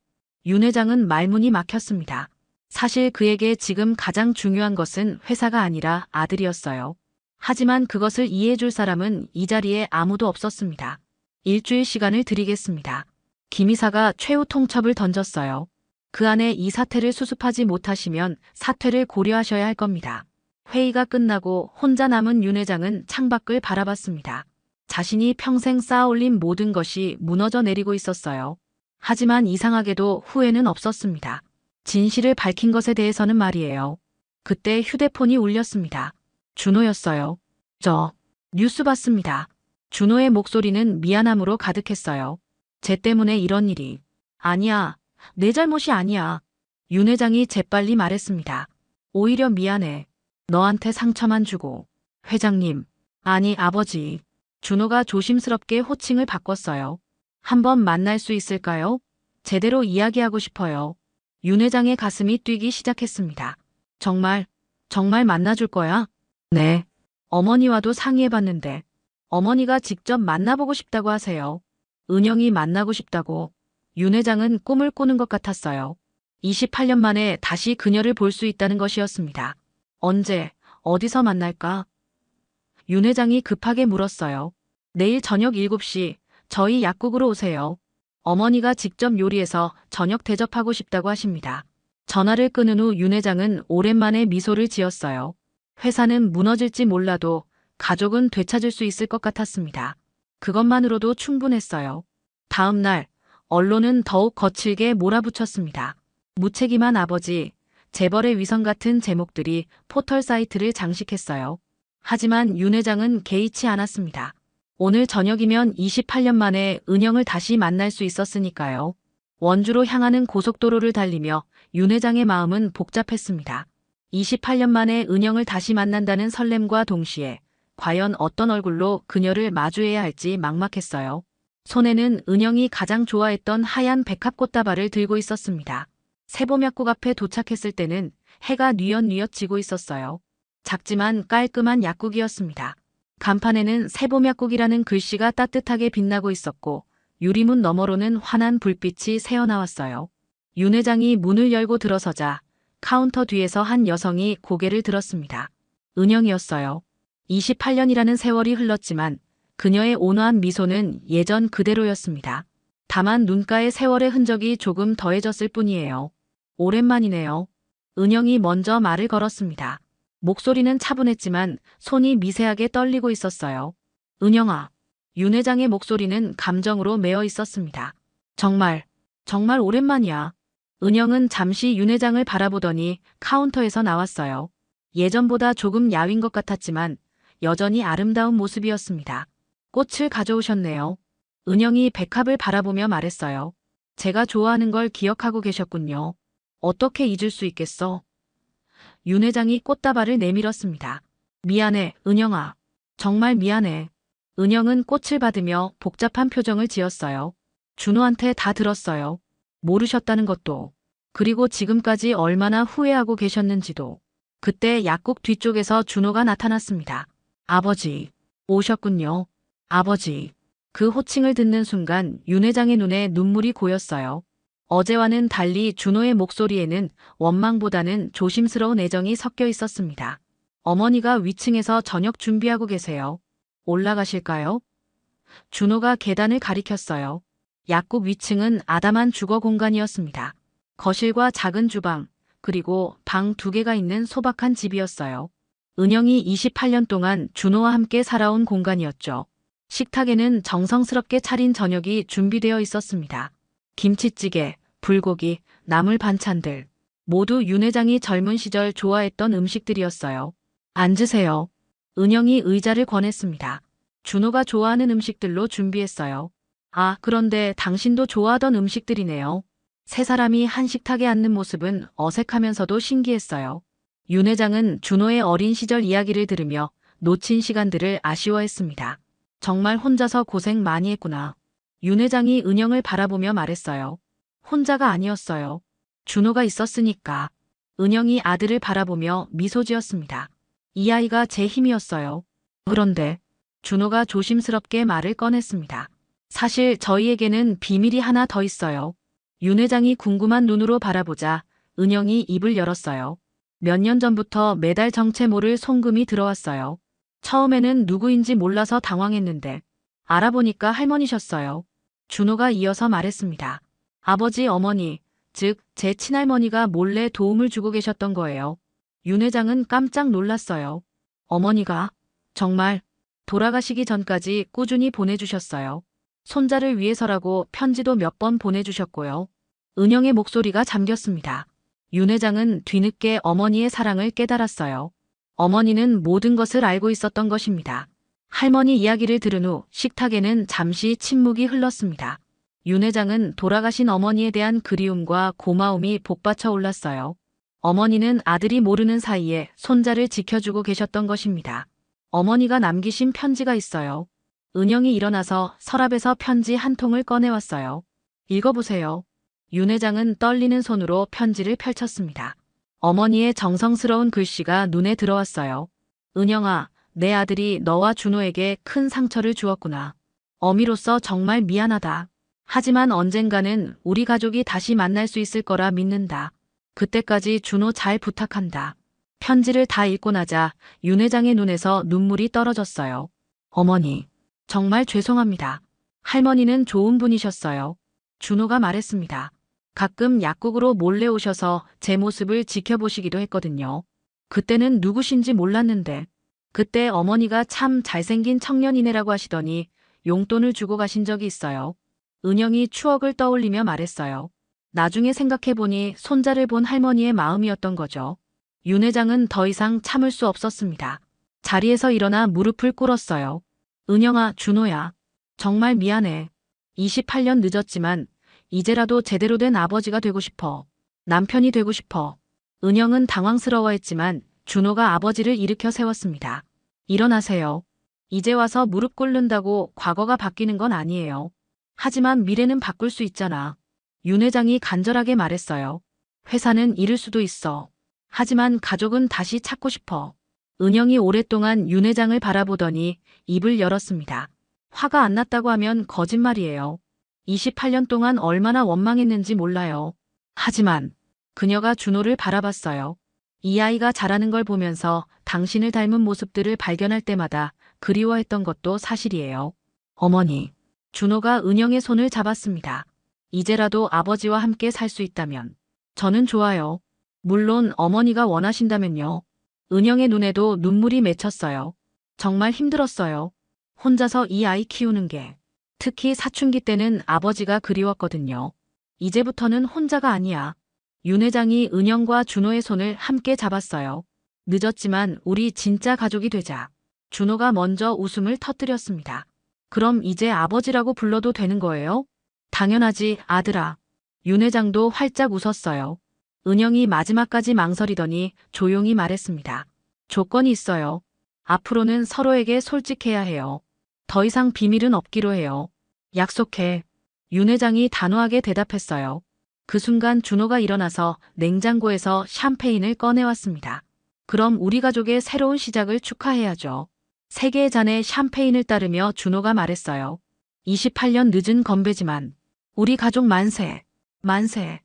윤 회장은 말문이 막혔습니다. 사실 그에게 지금 가장 중요한 것은 회사가 아니라 아들이었어요. 하지만 그것을 이해해줄 사람은 이 자리에 아무도 없었습니다. 일주일 시간을 드리겠습니다. 김 이사가 최후 통첩을 던졌어요. 그 안에 이 사태를 수습하지 못하시면 사퇴를 고려하셔야 할 겁니다. 회의가 끝나고 혼자 남은 윤 회장은 창밖을 바라봤습니다. 자신이 평생 쌓아올린 모든 것이 무너져 내리고 있었어요. 하지만 이상하게도 후회는 없었습니다. 진실을 밝힌 것에 대해서는 말이에요. 그때 휴대폰이 울렸습니다. 준호였어요. 저 뉴스 봤습니다. 준호의 목소리는 미안함으로 가득했어요. 쟤 때문에 이런 일이. 아니야. 내 잘못이 아니야. 윤 회장이 재빨리 말했습니다. 오히려 미안해. 너한테 상처만 주고. 회장님. 아니 아버지. 준호가 조심스럽게 호칭을 바꿨어요. 한번 만날 수 있을까요? 제대로 이야기하고 싶어요. 윤 회장의 가슴이 뛰기 시작했습니다. 정말 만나줄 거야? 네. 어머니와도 상의해봤는데 어머니가 직접 만나보고 싶다고 하세요. 은영이 만나고 싶다고. 윤 회장은 꿈을 꾸는 것 같았어요. 28년 만에 다시 그녀를 볼 수 있다는 것이었습니다. 언제, 어디서 만날까? 윤 회장이 급하게 물었어요. 내일 저녁 7시 저희 약국으로 오세요. 어머니가 직접 요리해서 저녁 대접하고 싶다고 하십니다. 전화를 끊은 후 윤 회장은 오랜만에 미소를 지었어요. 회사는 무너질지 몰라도 가족은 되찾을 수 있을 것 같았습니다. 그것만으로도 충분했어요. 다음 날 언론은 더욱 거칠게 몰아붙였습니다. 무책임한 아버지, 재벌의 위선 같은 제목들이 포털 사이트를 장식했어요. 하지만 윤 회장은 개의치 않았습니다. 오늘 저녁이면 28년 만에 은영을 다시 만날 수 있었으니까요. 원주로 향하는 고속도로를 달리며 윤 회장의 마음은 복잡했습니다. 28년 만에 은영을 다시 만난다는 설렘과 동시에 과연 어떤 얼굴로 그녀를 마주해야 할지 막막했어요. 손에는 은영이 가장 좋아했던 하얀 백합꽃다발을 들고 있었습니다. 세봄약국 앞에 도착했을 때는 해가 뉘엿뉘엿 지고 있었어요. 작지만 깔끔한 약국이었습니다. 간판에는 세봄약국이라는 글씨가 따뜻하게 빛나고 있었고 유리문 너머로는 환한 불빛이 새어나왔어요. 윤 회장이 문을 열고 들어서자 카운터 뒤에서 한 여성이 고개를 들었습니다. 은영이었어요. 28년이라는 세월이 흘렀지만 그녀의 온화한 미소는 예전 그대로였습니다. 다만 눈가에 세월의 흔적이 조금 더해졌을 뿐이에요. 오랜만이네요. 은영이 먼저 말을 걸었습니다. 목소리는 차분했지만 손이 미세하게 떨리고 있었어요. 은영아. 윤 회장의 목소리는 감정으로 메어 있었습니다. 정말 오랜만이야. 은영은 잠시 윤 회장을 바라보더니 카운터에서 나왔어요. 예전보다 조금 야윈 것 같았지만 여전히 아름다운 모습이었습니다. 꽃을 가져오셨네요. 은영이 백합을 바라보며 말했어요. 제가 좋아하는 걸 기억하고 계셨군요. 어떻게 잊을 수 있겠어? 윤 회장이 꽃다발을 내밀었습니다. 미안해, 은영아. 정말 미안해. 은영은 꽃을 받으며 복잡한 표정을 지었어요. 준호한테 다 들었어요. 모르셨다는 것도. 그리고 지금까지 얼마나 후회하고 계셨는지도. 그때 약국 뒤쪽에서 준호가 나타났습니다. 아버지, 오셨군요. 아버지. 그 호칭을 듣는 순간 윤 회장의 눈에 눈물이 고였어요. 어제와는 달리 준호의 목소리에는 원망보다는 조심스러운 애정이 섞여 있었습니다. 어머니가 위층에서 저녁 준비하고 계세요. 올라가실까요? 준호가 계단을 가리켰어요. 약국 위층은 아담한 주거 공간이었습니다. 거실과 작은 주방, 그리고 방 2개가 있는 소박한 집이었어요. 은영이 28년 동안 준호와 함께 살아온 공간이었죠. 식탁에는 정성스럽게 차린 저녁이 준비되어 있었습니다. 김치찌개, 불고기, 나물 반찬들. 모두 윤 회장이 젊은 시절 좋아했던 음식들이었어요. 앉으세요. 은영이 의자를 권했습니다. 준호가 좋아하는 음식들로 준비했어요. 아, 그런데 당신도 좋아하던 음식들이네요. 세 사람이 한 식탁에 앉는 모습은 어색하면서도 신기했어요. 윤 회장은 준호의 어린 시절 이야기를 들으며 놓친 시간들을 아쉬워했습니다. 정말 혼자서 고생 많이 했구나. 윤 회장이 은영을 바라보며 말했어요. 혼자가 아니었어요. 준호가 있었으니까. 은영이 아들을 바라보며 미소 지었습니다. 이 아이가 제 힘이었어요. 그런데 준호가 조심스럽게 말을 꺼냈습니다. 사실 저희에게는 비밀이 하나 더 있어요. 윤 회장이 궁금한 눈으로 바라보자 은영이 입을 열었어요. 몇 년 전부터 매달 정체 모를 송금이 들어왔어요. 처음에는 누구인지 몰라서 당황했는데 알아보니까 할머니셨어요. 준호가 이어서 말했습니다. 아버지, 어머니, 즉 제 친할머니가 몰래 도움을 주고 계셨던 거예요. 윤 회장은 깜짝 놀랐어요. 어머니가 정말 돌아가시기 전까지 꾸준히 보내주셨어요. 손자를 위해서라고 편지도 몇 번 보내주셨고요. 은영의 목소리가 잠겼습니다. 윤 회장은 뒤늦게 어머니의 사랑을 깨달았어요. 어머니는 모든 것을 알고 있었던 것입니다. 할머니 이야기를 들은 후 식탁에는 잠시 침묵이 흘렀습니다. 윤 회장은 돌아가신 어머니에 대한 그리움과 고마움이 복받쳐 올랐어요. 어머니는 아들이 모르는 사이에 손자를 지켜주고 계셨던 것입니다. 어머니가 남기신 편지가 있어요. 은영이 일어나서 서랍에서 편지 한 통을 꺼내왔어요. 읽어보세요. 윤 회장은 떨리는 손으로 편지를 펼쳤습니다. 어머니의 정성스러운 글씨가 눈에 들어왔어요. 은영아, 내 아들이 너와 준호에게 큰 상처를 주었구나. 어미로서 정말 미안하다. 하지만 언젠가는 우리 가족이 다시 만날 수 있을 거라 믿는다. 그때까지 준호 잘 부탁한다. 편지를 다 읽고 나자 윤 회장의 눈에서 눈물이 떨어졌어요. 어머니, 정말 죄송합니다. 할머니는 좋은 분이셨어요. 준호가 말했습니다. 가끔 약국으로 몰래 오셔서 제 모습을 지켜보시기도 했거든요. 그때는 누구신지 몰랐는데 그때 어머니가 참 잘생긴 청년이네라고 하시더니 용돈을 주고 가신 적이 있어요. 은영이 추억을 떠올리며 말했어요. 나중에 생각해보니 손자를 본 할머니의 마음이었던 거죠. 윤 회장은 더 이상 참을 수 없었습니다. 자리에서 일어나 무릎을 꿇었어요. 은영아, 준호야. 정말 미안해. 28년 늦었지만 이제라도 제대로 된 아버지가 되고 싶어. 남편이 되고 싶어. 은영은 당황스러워했지만 준호가 아버지를 일으켜 세웠습니다. 일어나세요. 이제 와서 무릎 꿇는다고 과거가 바뀌는 건 아니에요. 하지만 미래는 바꿀 수 있잖아. 윤 회장이 간절하게 말했어요. 회사는 잃을 수도 있어. 하지만 가족은 다시 찾고 싶어. 은영이 오랫동안 윤 회장을 바라보더니 입을 열었습니다. 화가 안 났다고 하면 거짓말이에요. 28년 동안 얼마나 원망했는지 몰라요. 하지만 그녀가 준호를 바라봤어요. 이 아이가 자라는 걸 보면서 당신을 닮은 모습들을 발견할 때마다 그리워했던 것도 사실이에요. 어머니, 준호가 은영의 손을 잡았습니다. 이제라도 아버지와 함께 살 수 있다면 저는 좋아요. 물론 어머니가 원하신다면요. 은영의 눈에도 눈물이 맺혔어요. 정말 힘들었어요. 혼자서 이 아이 키우는 게. 특히 사춘기 때는 아버지가 그리웠거든요. 이제부터는 혼자가 아니야. 윤 회장이 은영과 준호의 손을 함께 잡았어요. 늦었지만 우리 진짜 가족이 되자. 준호가 먼저 웃음을 터뜨렸습니다. 그럼 이제 아버지라고 불러도 되는 거예요? 당연하지, 아들아. 윤 회장도 활짝 웃었어요. 은영이 마지막까지 망설이더니 조용히 말했습니다. 조건이 있어요. 앞으로는 서로에게 솔직해야 해요. 더 이상 비밀은 없기로 해요. 약속해. 윤 회장이 단호하게 대답했어요. 그 순간 준호가 일어나서 냉장고에서 샴페인을 꺼내왔습니다. 그럼 우리 가족의 새로운 시작을 축하해야죠. 세 개의 잔에 샴페인을 따르며 준호가 말했어요. 28년 늦은 건배지만 우리 가족 만세, 만세.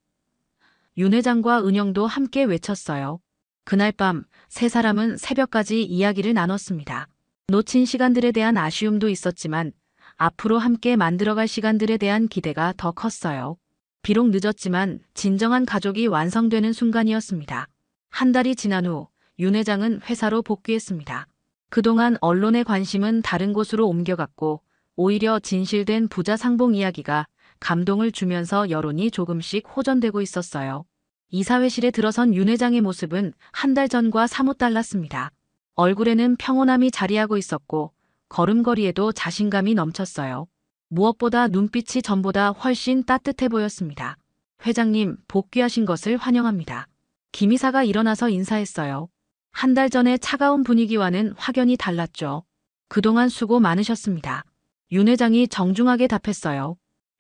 윤 회장과 은영도 함께 외쳤어요. 그날 밤 세 사람은 새벽까지 이야기를 나눴습니다. 놓친 시간들에 대한 아쉬움도 있었지만 앞으로 함께 만들어갈 시간들에 대한 기대가 더 컸어요. 비록 늦었지만 진정한 가족이 완성되는 순간이었습니다. 한 달이 지난 후 윤 회장은 회사로 복귀했습니다. 그동안 언론의 관심은 다른 곳으로 옮겨갔고 오히려 진실된 부자 상봉 이야기가 감동을 주면서 여론이 조금씩 호전되고 있었어요. 이사회실에 들어선 윤 회장의 모습은 한 달 전과 사뭇 달랐습니다. 얼굴에는 평온함이 자리하고 있었고 걸음걸이에도 자신감이 넘쳤어요. 무엇보다 눈빛이 전보다 훨씬 따뜻해 보였습니다. 회장님, 복귀하신 것을 환영합니다. 김 이사가 일어나서 인사했어요. 한 달 전의 차가운 분위기와는 확연히 달랐죠. 그동안 수고 많으셨습니다. 윤 회장이 정중하게 답했어요.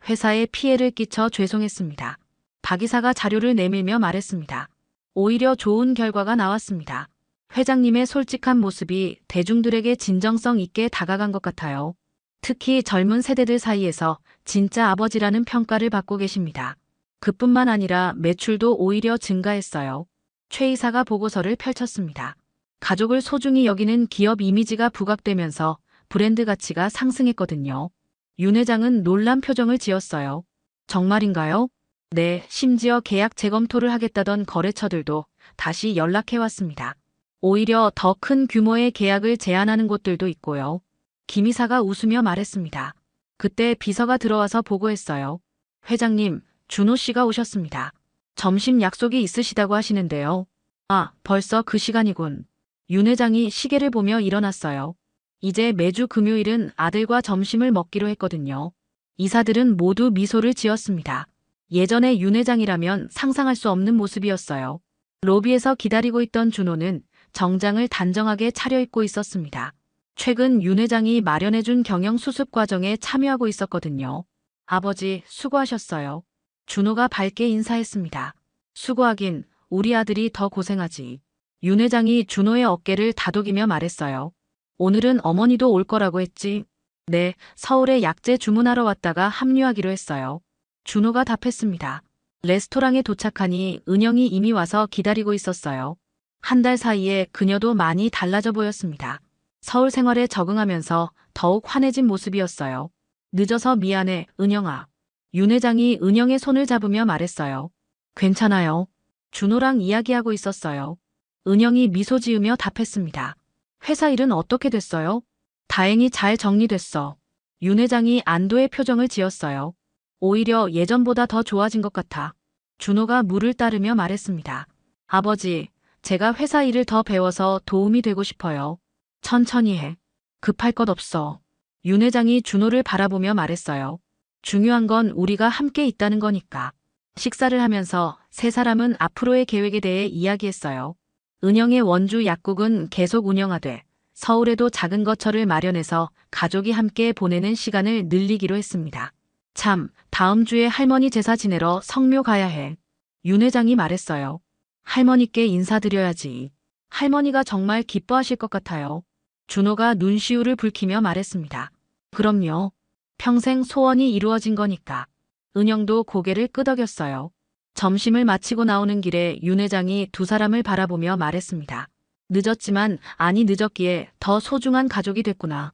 회사에 피해를 끼쳐 죄송했습니다. 박 이사가 자료를 내밀며 말했습니다. 오히려 좋은 결과가 나왔습니다. 회장님의 솔직한 모습이 대중들에게 진정성 있게 다가간 것 같아요. 특히 젊은 세대들 사이에서 진짜 아버지라는 평가를 받고 계십니다. 그뿐만 아니라 매출도 오히려 증가했어요. 최 이사가 보고서를 펼쳤습니다. 가족을 소중히 여기는 기업 이미지가 부각되면서 브랜드 가치가 상승했거든요. 윤 회장은 놀란 표정을 지었어요. 정말인가요? 네, 심지어 계약 재검토를 하겠다던 거래처들도 다시 연락해왔습니다. 오히려 더 큰 규모의 계약을 제안하는 곳들도 있고요. 김 이사가 웃으며 말했습니다. 그때 비서가 들어와서 보고했어요. 회장님, 준호 씨가 오셨습니다. 점심 약속이 있으시다고 하시는데요. 아, 벌써 그 시간이군. 윤 회장이 시계를 보며 일어났어요. 이제 매주 금요일은 아들과 점심을 먹기로 했거든요. 이사들은 모두 미소를 지었습니다. 예전에 윤 회장이라면 상상할 수 없는 모습이었어요. 로비에서 기다리고 있던 준호는 정장을 단정하게 차려입고 있었습니다. 최근 윤 회장이 마련해준 경영 수습 과정에 참여하고 있었거든요. 아버지, 수고하셨어요. 준호가 밝게 인사했습니다. 수고하긴, 우리 아들이 더 고생하지. 윤 회장이 준호의 어깨를 다독이며 말했어요. 오늘은 어머니도 올 거라고 했지. 네, 서울에 약재 주문하러 왔다가 합류하기로 했어요. 준호가 답했습니다. 레스토랑에 도착하니 은영이 이미 와서 기다리고 있었어요. 한 달 사이에 그녀도 많이 달라져 보였습니다. 서울 생활에 적응하면서 더욱 환해진 모습이었어요. 늦어서 미안해, 은영아. 윤 회장이 은영의 손을 잡으며 말했어요. 괜찮아요. 준호랑 이야기하고 있었어요. 은영이 미소 지으며 답했습니다. 회사 일은 어떻게 됐어요? 다행히 잘 정리됐어. 윤 회장이 안도의 표정을 지었어요. 오히려 예전보다 더 좋아진 것 같아. 준호가 물을 따르며 말했습니다. 아버지, 제가 회사 일을 더 배워서 도움이 되고 싶어요. 천천히 해. 급할 것 없어. 윤 회장이 준호를 바라보며 말했어요. 중요한 건 우리가 함께 있다는 거니까. 식사를 하면서 세 사람은 앞으로의 계획에 대해 이야기했어요. 은영의 원주 약국은 계속 운영하되 서울에도 작은 거처를 마련해서 가족이 함께 보내는 시간을 늘리기로 했습니다. 참, 다음 주에 할머니 제사 지내러 성묘 가야 해. 윤 회장이 말했어요. 할머니께 인사드려야지. 할머니가 정말 기뻐하실 것 같아요. 준호가 눈시울을 붉히며 말했습니다. 그럼요. 평생 소원이 이루어진 거니까. 은영도 고개를 끄덕였어요. 점심을 마치고 나오는 길에 윤 회장이 두 사람을 바라보며 말했습니다. 늦었지만 아니 늦었기에 더 소중한 가족이 됐구나.